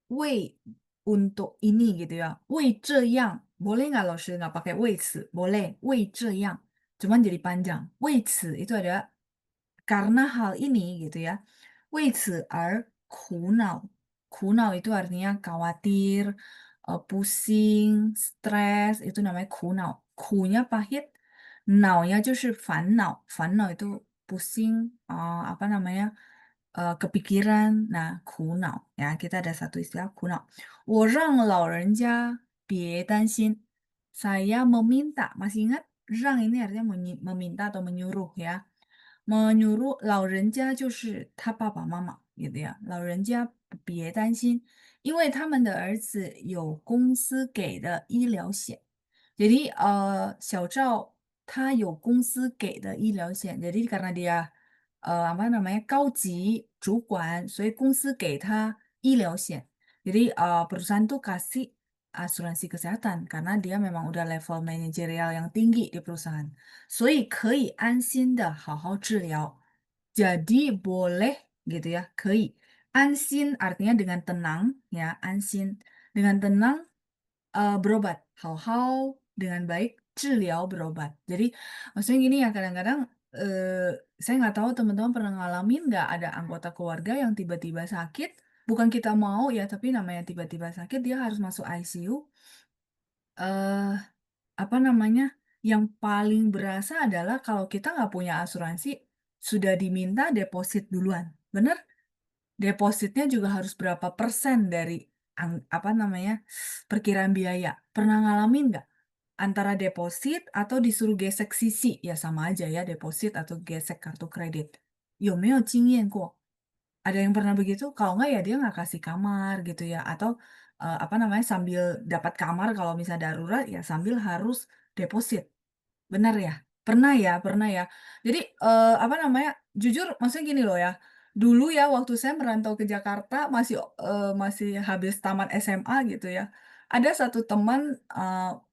为 untuk ini gitu ya，为这样，boleh nggak 老师 nggak pakai 为此，boleh 为这样，cuman jadi panjang，为此 itu ada karena hal ini gitu ya，为此而苦恼，苦恼 itu artinya khawatir, pusing, stres itu namanya 苦恼，苦nya pahit，恼nya 就是烦恼，烦恼 itu pusing, apa namanya, kepikiran, nah 苦恼 ya, kita ada satu istilah 苦恼。我让老人家别担心。Saya meminta, masih ingat? 让 ini artinya meminta atau menyuruh ya. Menyuruh 老人家就是他爸爸妈妈 gitu ya. 老人家别担心，因为他们的儿子有公司给的医疗险。Jadi小赵他有公司给的医疗险，jadi karena dia apa namanya 高级主管，所以公司给他医疗险。Jadi perusahaan tuh kasih asuransi kesehatan karena dia memang udah level manajerial yang tinggi di perusahaan，所以可以安心的好好治疗。Jadi boleh gitu ya，可以。安心artinya dengan tenang ya，安心dengan tenang berobat, 好好 dengan baik, 治疗 berobat. Jadi maksudnya gini ya kadang-kadang, saya nggak tahu teman-teman pernah ngalamin nggak ada anggota keluarga yang tiba-tiba sakit, bukan kita mau ya, tapi namanya tiba-tiba sakit dia harus masuk ICU, eee, apa namanya, yang paling berasa adalah kalau kita nggak punya asuransi, sudah diminta deposit duluan, bener? Depositnya juga harus berapa persen dari apa namanya, perkiraan biaya. Pernah ngalamin nggak? Antara deposit atau disuruh gesek sisi, ya sama aja ya deposit atau gesek kartu kredit. 有没有经验过? Ada yang pernah begitu? Kalau nggak ya dia nggak kasih kamar gitu ya, atau, apa namanya, sambil dapat kamar kalau misalnya darurat ya sambil harus deposit. Benar ya? Pernah ya. Jadi, apa namanya, jujur maksudnya gini loh ya, dulu ya waktu saya merantau ke Jakarta masih habis tamat SMA gitu ya, ada satu teman,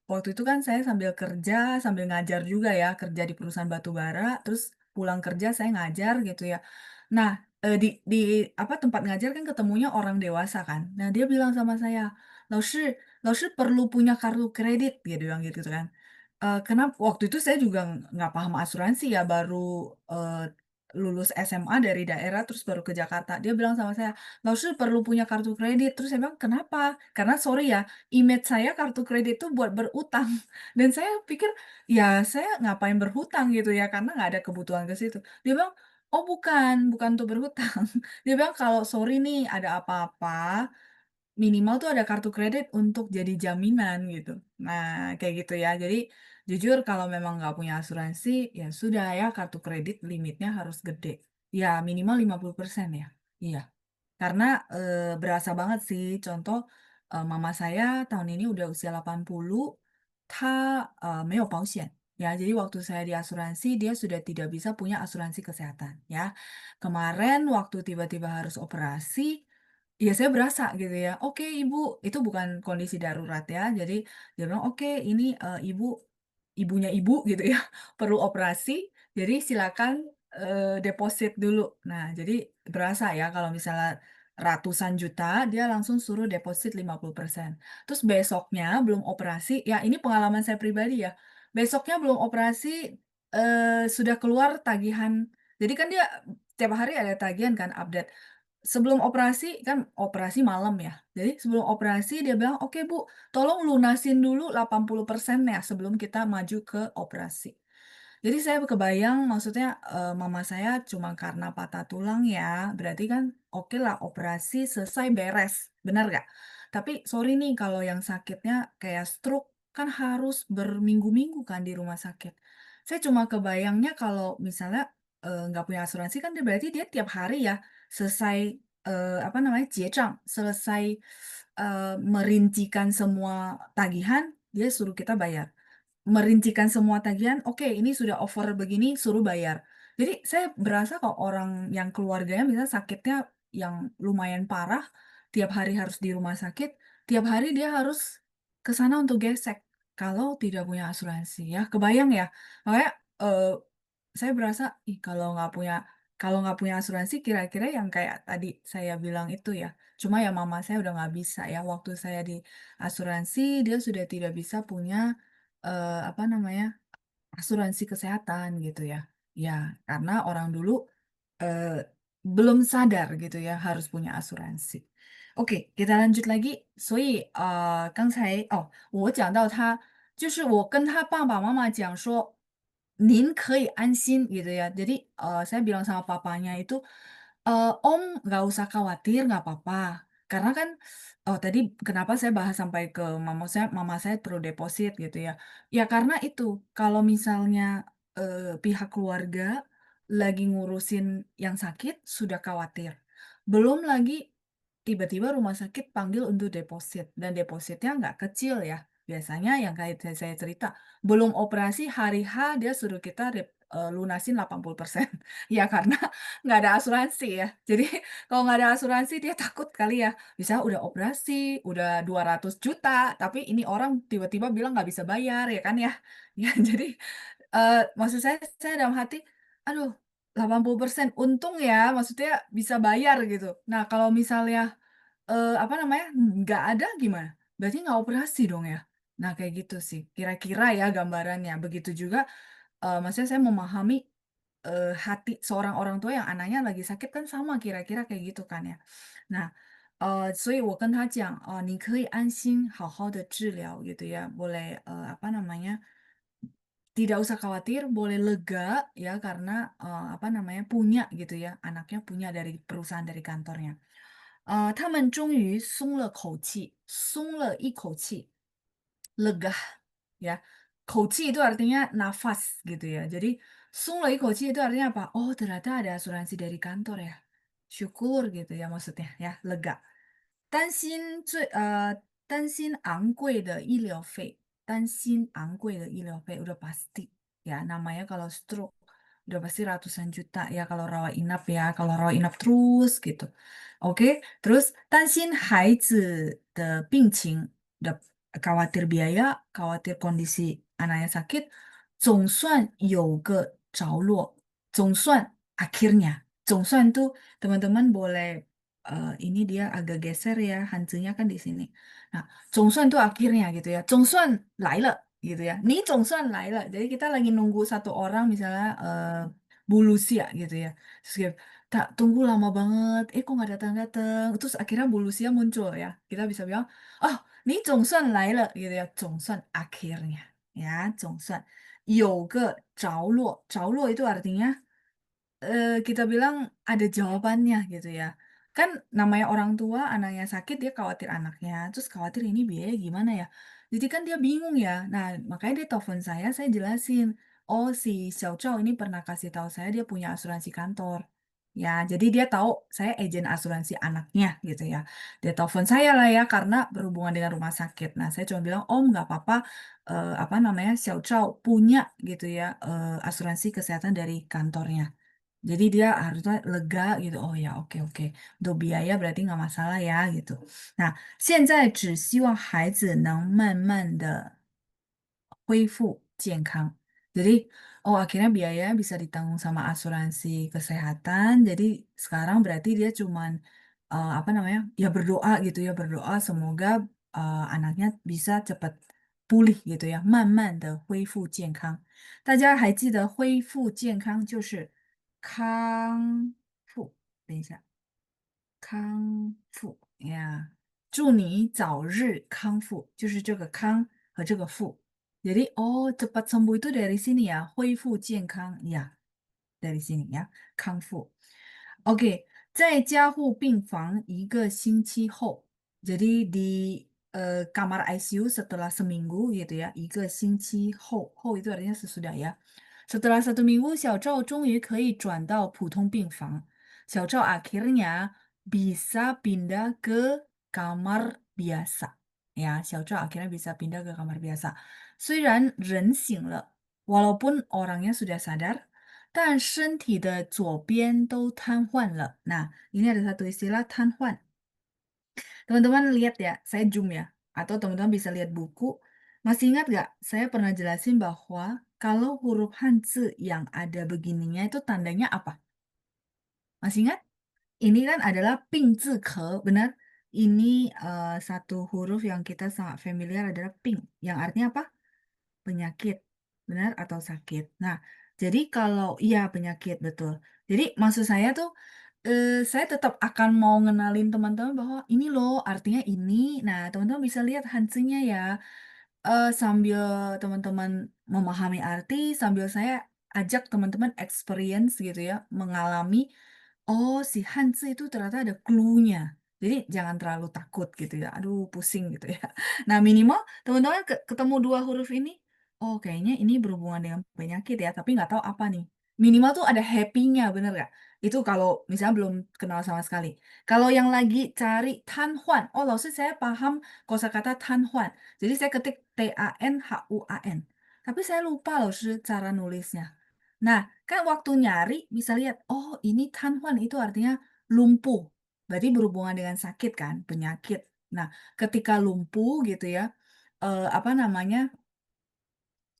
waktu itu kan saya sambil kerja, sambil ngajar juga ya, kerja di perusahaan batubara, terus pulang kerja saya ngajar gitu ya. Nah, di apa, tempat ngajar kan ketemunya orang dewasa kan. Nah, dia bilang sama saya, "老师perlu punya kartu kredit," dia bilang gitu kan. Waktu itu saya juga nggak paham asuransi ya, baru, lulus SMA dari daerah terus baru ke Jakarta. Dia bilang sama saya, "Laoshi perlu punya kartu kredit." Terus saya bilang, "Kenapa?" Karena sorry ya, image saya kartu kredit itu buat berutang. Dan saya pikir, ya saya ngapain berhutang gitu ya, karena nggak ada kebutuhan ke situ. Dia bilang, "Oh bukan, bukan untuk berhutang." Dia bilang, "Kalau sorry nih ada apa-apa, minimal tuh ada kartu kredit untuk jadi jaminan," gitu. Nah, kayak gitu ya. Jadi, jujur kalau memang nggak punya asuransi, ya sudah ya kartu kredit limitnya harus gede. Ya minimal 50% ya. Iya. Karena, berasa banget sih contoh, mama saya tahun ini udah usia 80, 她，没有保险. Ya, jadi waktu saya di asuransi dia sudah tidak bisa punya asuransi kesehatan ya. Kemarin waktu tiba-tiba harus operasi, ya saya berasa gitu ya, "Oke Ibu," itu bukan kondisi darurat ya. Jadi dia bilang, "Oke ini, ibunya Ibu gitu ya, perlu operasi, jadi silakan, deposit dulu." Nah, jadi berasa ya kalau misalnya ratusan juta, dia langsung suruh deposit 50%. Terus besoknya belum operasi, ya ini pengalaman saya pribadi ya, besoknya belum operasi, sudah keluar tagihan. Jadi kan dia tiap hari ada tagihan kan update. Sebelum operasi, kan operasi malam ya. Jadi sebelum operasi dia bilang, "Oke Bu, tolong lunasin dulu 80% ya sebelum kita maju ke operasi." Jadi saya kebayang maksudnya, mama saya cuma karena patah tulang ya, berarti kan oke lah operasi selesai beres, benar nggak? Tapi sorry nih kalau yang sakitnya kayak stroke, kan harus berminggu-minggu kan di rumah sakit. Saya cuma kebayangnya kalau misalnya, nggak punya asuransi kan berarti dia tiap hari ya selesai, apa namanya, jiecang, selesai, merincikan semua tagihan, dia suruh kita bayar. Merincikan semua tagihan, oke ini sudah over begini, suruh bayar. Jadi saya berasa kok orang yang keluarganya misalnya sakitnya yang lumayan parah, tiap hari harus di rumah sakit, tiap hari dia harus ke sana untuk gesek. Kalau tidak punya asuransi ya, kebayang ya. Makanya eh, saya berasa, ih kalau nggak punya asuransi, kira-kira yang kayak tadi saya bilang itu ya. Cuma ya mama saya udah nggak bisa ya. Waktu saya di asuransi, dia sudah tidak bisa punya apa namanya asuransi kesehatan gitu ya. Ya, karena orang dulu eh, belum sadar gitu ya harus punya asuransi. Oke, kita lanjut lagi.所以刚才我讲到他，就是我跟他爸爸妈妈讲说，您可以安心gitu ya. Jadi saya bilang sama papanya itu, Om nggak usah khawatir, nggak apa-apa. Karena kan, oh tadi kenapa saya bahas sampai ke mama saya perlu deposit gitu ya. Ya karena itu, kalau misalnya pihak keluarga lagi ngurusin yang sakit, sudah khawatir. Belum lagi tiba-tiba rumah sakit panggil untuk deposit, dan depositnya nggak kecil ya. Biasanya yang kayak saya cerita, belum operasi hari H dia suruh kita lunasin 80%. Ya karena nggak ada asuransi ya. Jadi kalau nggak ada asuransi dia takut kali ya. Bisa udah operasi, udah 200 juta, tapi ini orang tiba-tiba bilang nggak bisa bayar ya kan ya. Ya jadi maksud saya dalam hati, aduh 80% untung ya, maksudnya bisa bayar gitu. Nah kalau misalnya apa namanya, nggak ada gimana? Berarti nggak operasi dong ya? Nah kayak gitu sih, kira-kira ya gambarannya. Begitu juga, maksudnya saya memahami hati seorang orang tua yang anaknya lagi sakit kan sama kira-kira kayak gitu kan ya. Nah,所以我跟他讲，你可以安心好好的治疗gitu ya, boleh apa namanya, tidak usah khawatir, boleh lega ya karena apa namanya punya gitu ya, anaknya punya dari perusahaan dari kantornya. 他们终于松了口气，松了一口气，lega ya. 口气 itu artinya nafas gitu ya. Jadi 松了一口气 itu artinya apa? Oh, ternyata ada asuransi dari kantor ya. Syukur gitu ya maksudnya ya, lega. 担心昂贵的医疗费, udah pasti ya namanya kalau stroke udah pasti ratusan juta ya kalau rawat inap ya, kalau rawat inap terus gitu. Oke, terus 担心孩子的病情, udah khawatir biaya, khawatir kondisi anaknya sakit, 总算有个着落, 总算 akhirnya, 总算 tuh teman-teman boleh ini dia agak geser ya, hantunya kan di sini. Nah, 总算 tuh akhirnya gitu ya. 总算来了gitu ya. Nih 总算来了. Jadi kita lagi nunggu satu orang misalnya Bulusia gitu ya. Terus kayak, tak tunggu lama banget. Kok nggak datang-datang. Terus akhirnya Bulusia muncul ya. Kita bisa bilang, oh, nih 总算来了gitu ya. 总算 akhirnya ya. 总算有个着落. 着落 itu artinya kita bilang ada jawabannya gitu ya. Kan namanya orang tua, anaknya sakit, dia khawatir anaknya, terus khawatir ini biaya gimana ya. Jadi kan dia bingung ya. Nah, makanya dia telepon saya jelasin. Oh, si Xiao Zhao ini pernah kasih tahu saya dia punya asuransi kantor. Ya, jadi dia tahu saya agen asuransi anaknya gitu ya. Dia telepon saya lah ya karena berhubungan dengan rumah sakit. Nah, saya cuma bilang, Om nggak apa-apa, apa namanya, Xiao Zhao punya gitu ya asuransi kesehatan dari kantornya. Jadi dia harusnya lega gitu. Oh ya, oke oke. Untuk biaya berarti nggak masalah ya gitu. Nah, 现在只希望孩子能慢慢的恢复健康. Jadi, oh akhirnya biayanya bisa ditanggung sama asuransi kesehatan. Jadi sekarang berarti dia cuman apa namanya? Ya berdoa gitu ya, berdoa semoga anaknya bisa cepat pulih gitu ya. 慢慢的恢复健康。大家还记得恢复健康就是康复。康复呀，祝你早日康复，就是这个康和这个复。Jadi, oh cepat sembuh itu dari sini ya, 恢复健康 ya, dari sini ya, 康复. Oke, 在加护病房1个星期后, jadi di kamar ICU setelah seminggu gitu ya, 1个星期后, 后 itu artinya sesudah ya. Setelah 1 minggu, 小赵终于可以转到普通病房. 小赵 akhirnya bisa pindah ke kamar biasa. Ya, 小赵 akhirnya bisa pindah ke kamar biasa. 虽然人醒了, walaupun orangnya sudah sadar, 但身体的左边都瘫痪了. Nah, ini ada satu istilah 瘫痪. Teman-teman lihat ya, saya zoom ya, atau teman-teman bisa lihat buku. Masih ingat nggak? Saya pernah jelasin bahwa kalau huruf Hanzi yang ada begininya itu tandanya apa? Masih ingat? Ini kan adalah ping zi ke, benar? Ini satu huruf yang kita sangat familiar adalah ping, yang artinya apa? Penyakit, benar atau sakit. Nah, jadi kalau iya penyakit betul. Jadi maksud saya tuh saya tetap akan mau ngenalin teman-teman bahwa ini loh artinya ini. Nah, teman-teman bisa lihat hansinya ya. Sambil teman-teman memahami arti, sambil saya ajak teman-teman experience gitu ya, mengalami, oh si Hanzi itu ternyata ada clue-nya. Jadi jangan terlalu takut gitu ya, aduh pusing gitu ya. Nah minimal teman-teman ketemu dua huruf ini, oh kayaknya ini berhubungan dengan penyakit ya, tapi nggak tahu apa nih. Minimal tuh ada happy-nya, bener nggak? Itu kalau misalnya belum kenal sama sekali. Kalau yang lagi cari Tanhuan, oh langsung saya paham kosakata Tanhuan. Jadi saya ketik Tanhuan. Tapi saya lupa loh cara nulisnya. Nah, kan waktu nyari bisa lihat, oh ini Tanhuan itu artinya lumpuh. Berarti berhubungan dengan sakit kan, penyakit. Nah, ketika lumpuh gitu ya, apa namanya,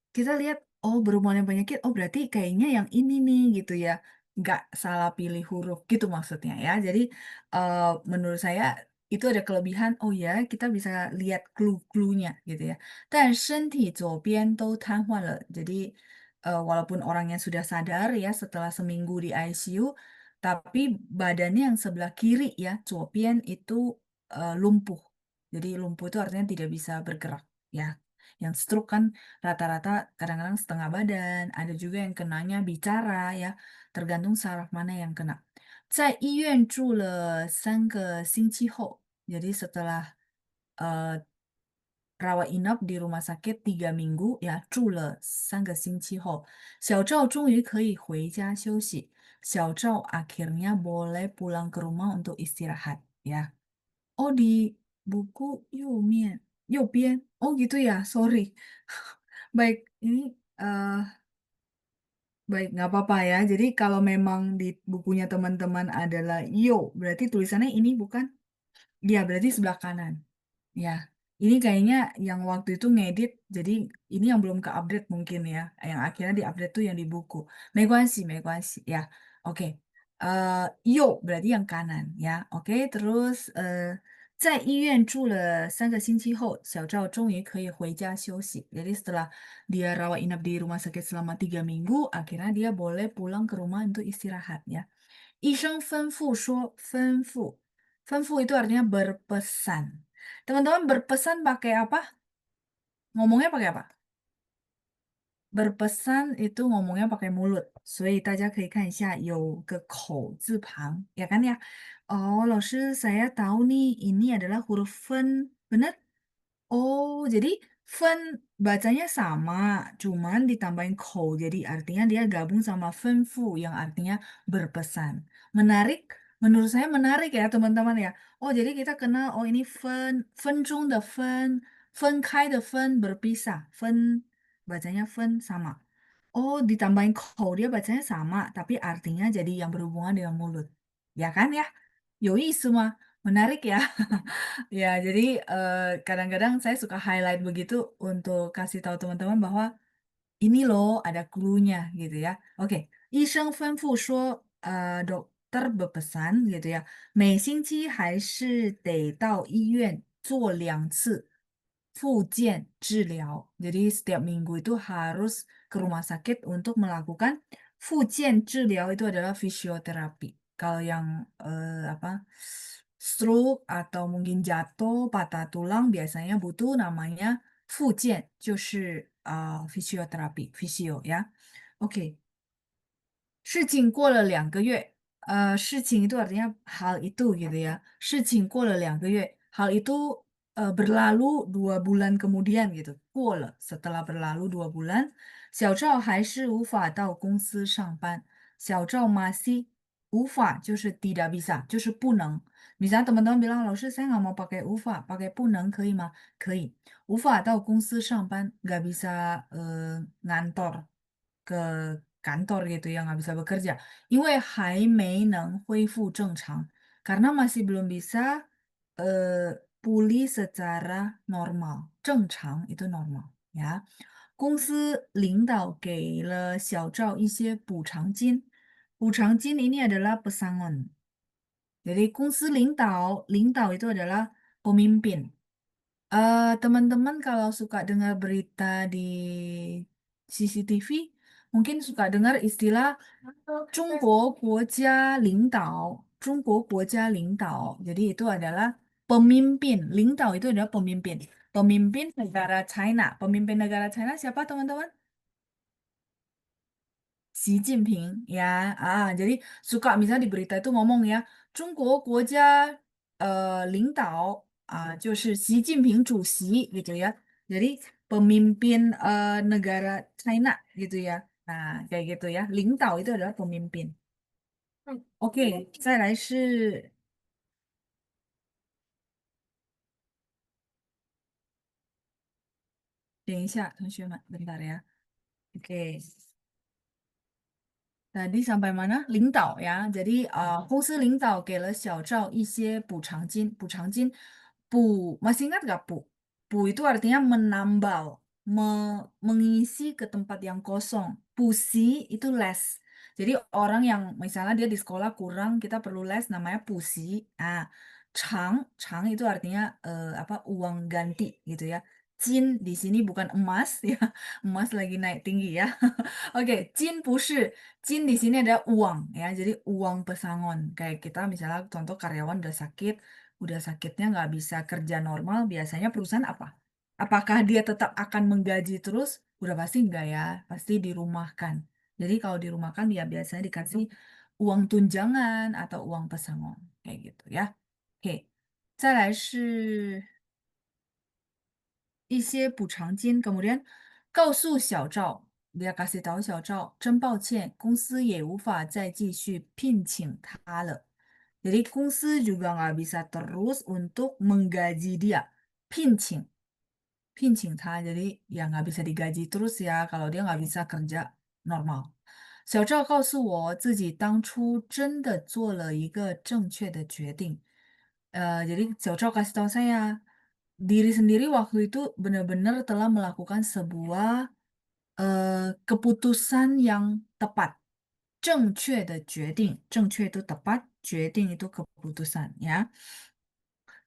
kita lihat, oh berhubungan dengan penyakit, oh berarti kayaknya yang ini nih gitu ya. Nggak salah pilih huruf gitu maksudnya ya. Jadi menurut saya itu ada kelebihan, oh ya kita bisa lihat clue-cluenya gitu ya. 但身体左边都瘫痪了. Jadi walaupun orangnya sudah sadar ya setelah seminggu di ICU, tapi badannya yang sebelah kiri ya, 左边 itu lumpuh. Jadi lumpuh itu artinya tidak bisa bergerak ya. Yang stroke kan rata-rata kadang-kadang setengah badan, ada juga yang kenanya bicara ya, tergantung saraf mana yang kena. 在医院住了3个星期后, jadi setelah eh, rawat inap di rumah sakit 3 minggu ya, 住了3个星期后, 小赵终于可以回家休息. 小赵 akhirnya boleh pulang ke rumah untuk istirahat ya. Oh di buku右边. Oh gitu ya, sorry. Baik, ini eh baik nggak apa-apa ya. Jadi kalau memang di bukunya teman-teman adalah yo, berarti tulisannya ini bukan? Dia berarti sebelah kanan. Ya, ini kayaknya yang waktu itu ngedit, jadi ini yang belum ke-update mungkin ya. Yang akhirnya di-update tuh yang di buku. 没关系, ya. Oke. Eh, Yo berarti yang kanan ya. Oke, terus 在医院住了3个星期后, 小赵终于可以回家休息. Jadi setelah dia rawat inap di rumah sakit selama 3 minggu, akhirnya dia boleh pulang ke rumah untuk istirahat ya. 医生吩咐说，吩咐 itu artinya berpesan. Teman-teman berpesan pakai apa? Ngomongnya pakai apa? Berpesan itu ngomongnya pakai mulut. 所以大家可以看一下有个口字旁, ya kan ya? Oh, 老师, saya tahu nih, ini adalah huruf fen, benar? Oh, jadi fen bacanya sama, cuman ditambahin kou. Jadi artinya dia gabung sama fenfu yang artinya berpesan. Menarik, menurut saya menarik ya teman-teman ya. Oh, jadi kita kenal, oh ini fen, fen zhong de fen, fen kai de fen berpisah. Fen bacanya fen sama. Oh, ditambahin kou dia bacanya sama, tapi artinya jadi yang berhubungan dengan mulut. Ya kan ya? Yoi semua. Menarik ya. Ya, jadi kadang-kadang saya suka highlight begitu untuk kasih tahu teman-teman bahwa ini loh ada clue-nya gitu ya. Oke, 医生吩咐说, dokter berpesan gitu ya, 每星期还是得到医院做2次复健治疗. Jadi setiap minggu itu harus ke rumah sakit untuk melakukan 复健治疗, itu adalah fisioterapi. Kalau yang apa stroke atau mungkin jatuh, patah tulang biasanya butuh namanya 复健就是physiotherapy, physio ya. Oke, 事情过了2个月, 事情 itu artinya hal itu gitu ya. 事情过了2个月, hal itu berlalu 2 bulan kemudian gitu. 过了, setelah berlalu 2 bulan, 小赵还是无法到公司上班. 小赵 masih 无法 就是 tidak bisa, 就是不能. Misalnya teman-teman bilang, 老师 saya nggak mau pakai 无法, pakai 不能可以吗? 可以. 无法到公司上班, nggak bisa ngantor ke kantor gitu ya, nggak bisa bekerja. 因为还没能恢复正常, karena masih belum bisa pulih secara normal，正常 itu normal ya. 公司领导给了小赵一些补偿金，补偿金 ini adalah pesangon. Jadi 公司领导 itu adalah pemimpin. Teman-teman kalau suka dengar berita di CCTV, mungkin suka dengar istilah 中国国家领导. Jadi itu adalah pemimpin. 领导 itu adalah pemimpin. Pemimpin negara China. Pemimpin negara China siapa teman-teman? Xi Jinping ya. Jadi suka misalnya di berita itu ngomong ya, 中国国家领导就是习近平主席 gitu ya. Jadi pemimpin negara China gitu ya. Nah, kayak gitu ya. 领导 itu adalah pemimpin. Oke, 再来是，等一下，同学们，bentar ya. Oke. Tadi sampai mana? 领导 ya. Jadi 公司领导给了小赵一些补偿金. Masih ingat nggak pu? Pu itu artinya menambal, mengisi ke tempat yang kosong. Pusi itu les. Jadi orang yang misalnya dia di sekolah kurang, kita perlu les namanya pusi. Chang itu artinya apa? Uang ganti gitu ya. Jin di sini bukan emas ya. Emas lagi naik tinggi ya. Oke, Jin 不是 Jin di sini ada uang ya, jadi uang pesangon. Kayak kita misalnya contoh karyawan udah sakitnya nggak bisa kerja normal, biasanya perusahaan apa? Apakah dia tetap akan menggaji terus? Udah pasti enggak ya, pasti dirumahkan. Jadi kalau dirumahkan dia biasanya dikasih uang tunjangan atau uang pesangon kayak gitu ya. Oke, 再来是一些补偿金，kemudian告诉小赵，dia kasih tahu 小赵，真抱歉，公司也无法再继续聘请他了. Jadi 公司 juga nggak bisa terus untuk menggaji dia. 聘请他，jadi ya nggak bisa digaji terus ya kalau dia nggak bisa kerja normal. 小赵告诉我自己当初真的做了一个正确的决定. Jadi 小赵 kasih tahu saya diri sendiri waktu itu benar-benar telah melakukan sebuah keputusan yang tepat. 正确的决定，正确 itu tepat, 决定 itu keputusan ya.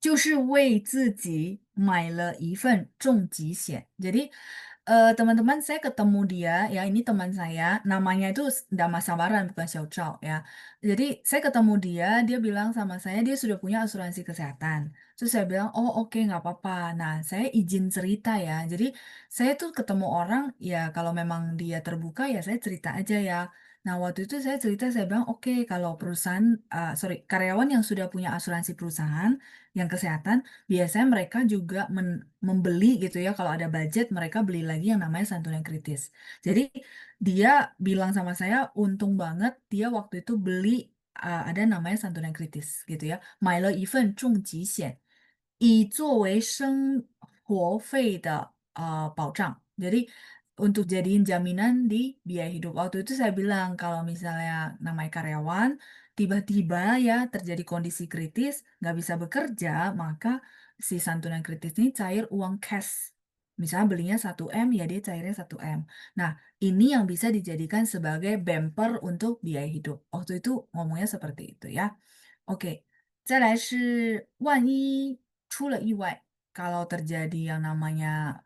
就是为自己买了一份重疾险. Jadi teman-teman saya ketemu dia ya ini teman saya namanya itu Dama Sabaran bukan Xiao Zhao ya. Jadi saya ketemu dia bilang sama saya dia sudah punya asuransi kesehatan. Terus saya bilang oh oke nggak apa-apa. Nah saya izin cerita ya. Jadi saya tuh ketemu orang ya kalau memang dia terbuka ya saya cerita aja ya. Nah, waktu itu saya cerita, saya bilang, oke, kalau perusahaan, karyawan yang sudah punya asuransi perusahaan, yang kesehatan, biasanya mereka juga membeli gitu ya, kalau ada budget, mereka beli lagi yang namanya santunan kritis. Jadi, dia bilang sama saya, untung banget dia waktu itu beli ada namanya santunan kritis gitu ya. 买了一份重疾险，以作为生活费的保障. Untuk jadiin jaminan di biaya hidup. Waktu itu saya bilang kalau misalnya namanya karyawan, tiba-tiba ya terjadi kondisi kritis, nggak bisa bekerja, maka si santunan kritis ini cair uang cash. Misalnya belinya 1 M, ya dia cairnya 1 M. Nah, ini yang bisa dijadikan sebagai bumper untuk biaya hidup. Waktu itu ngomongnya seperti itu ya. Oke, 再来是万一出了意外, kalau terjadi yang namanya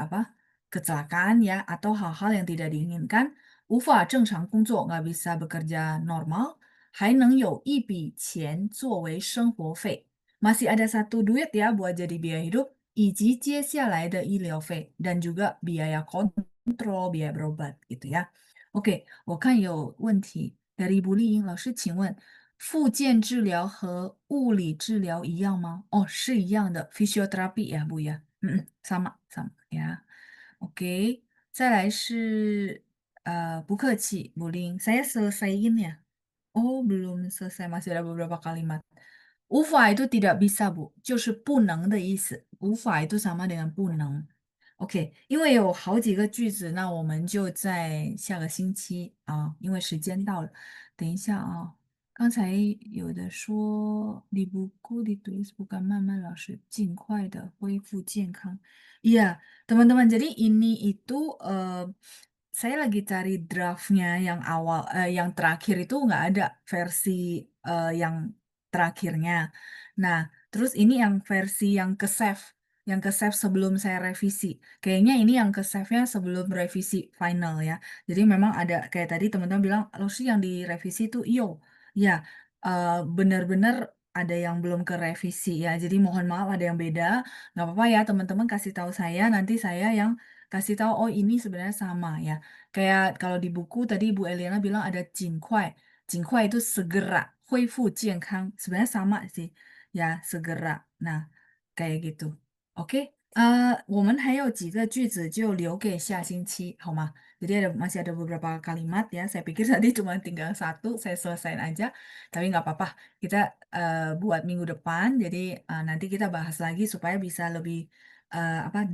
apa kecelakaan ya atau hal-hal yang tidak diinginkan, 无法正常工作, nggak bisa bekerja normal, 还能有一笔钱作为生活费. Masih ada satu duit ya buat jadi biaya hidup, 以及接下来的医疗费 dan juga biaya kontrol, biaya berobat gitu ya. Oke, 我看有问题dari Bu Liying 老师，请问复健治疗和物理治疗一样吗？哦，是一样的，physiotherapy ya Bu ya. Sama ya. Oke, 再来是不客气，Bu Ling. Saya selesaiin ya. Oh, belum selesai, masih ada beberapa kalimat. 无法 itu tidak bisa, Bu. 就是不能的意思。无法 itu sama dengan 不能。OK，因为有好几个句子，那我们就在下个星期啊，因为时间到了，等一下啊。刚才有的说di buku ditulis bukan mama 老师尽快的恢复健康. Iya, teman-teman. Jadi ini itu saya lagi cari draftnya yang awal, yang terakhir itu nggak ada versi yang terakhirnya. Nah, terus ini yang versi yang ke save sebelum saya revisi. Kayaknya ini yang ke save-nya sebelum revisi final ya. Jadi memang ada kayak tadi teman-teman bilang, lo sih yang direvisi itu iyo. Ya, benar-benar ada yang belum ke revisi ya. Jadi mohon maaf ada yang beda. Nggak apa-apa ya teman-teman kasih tahu saya. Nanti saya yang kasih tahu, oh ini sebenarnya sama ya. Kayak kalau di buku tadi Ibu Eliana bilang ada 尽快. 尽快 itu segera. 恢复健康. Sebenarnya sama sih. Ya, segera. Nah, kayak gitu. Oke. 我们还有几个句子就留给下星期，好吗? Jadi masih ada beberapa kalimat ya. Saya pikir tadi cuma tinggal satu, saya selesaiin aja. Tapi nggak apa-apa. Kita buat minggu depan. Jadi nanti kita bahas lagi supaya bisa lebih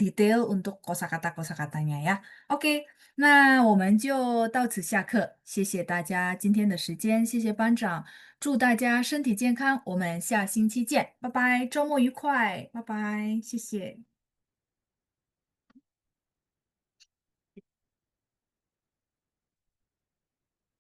detail untuk kosakata-kosakatanya ya. Oke, 那我们就到此下课。谢谢大家今天的时间，谢谢班长，祝大家身体健康。我们下星期见，拜拜，周末愉快，拜拜，谢谢。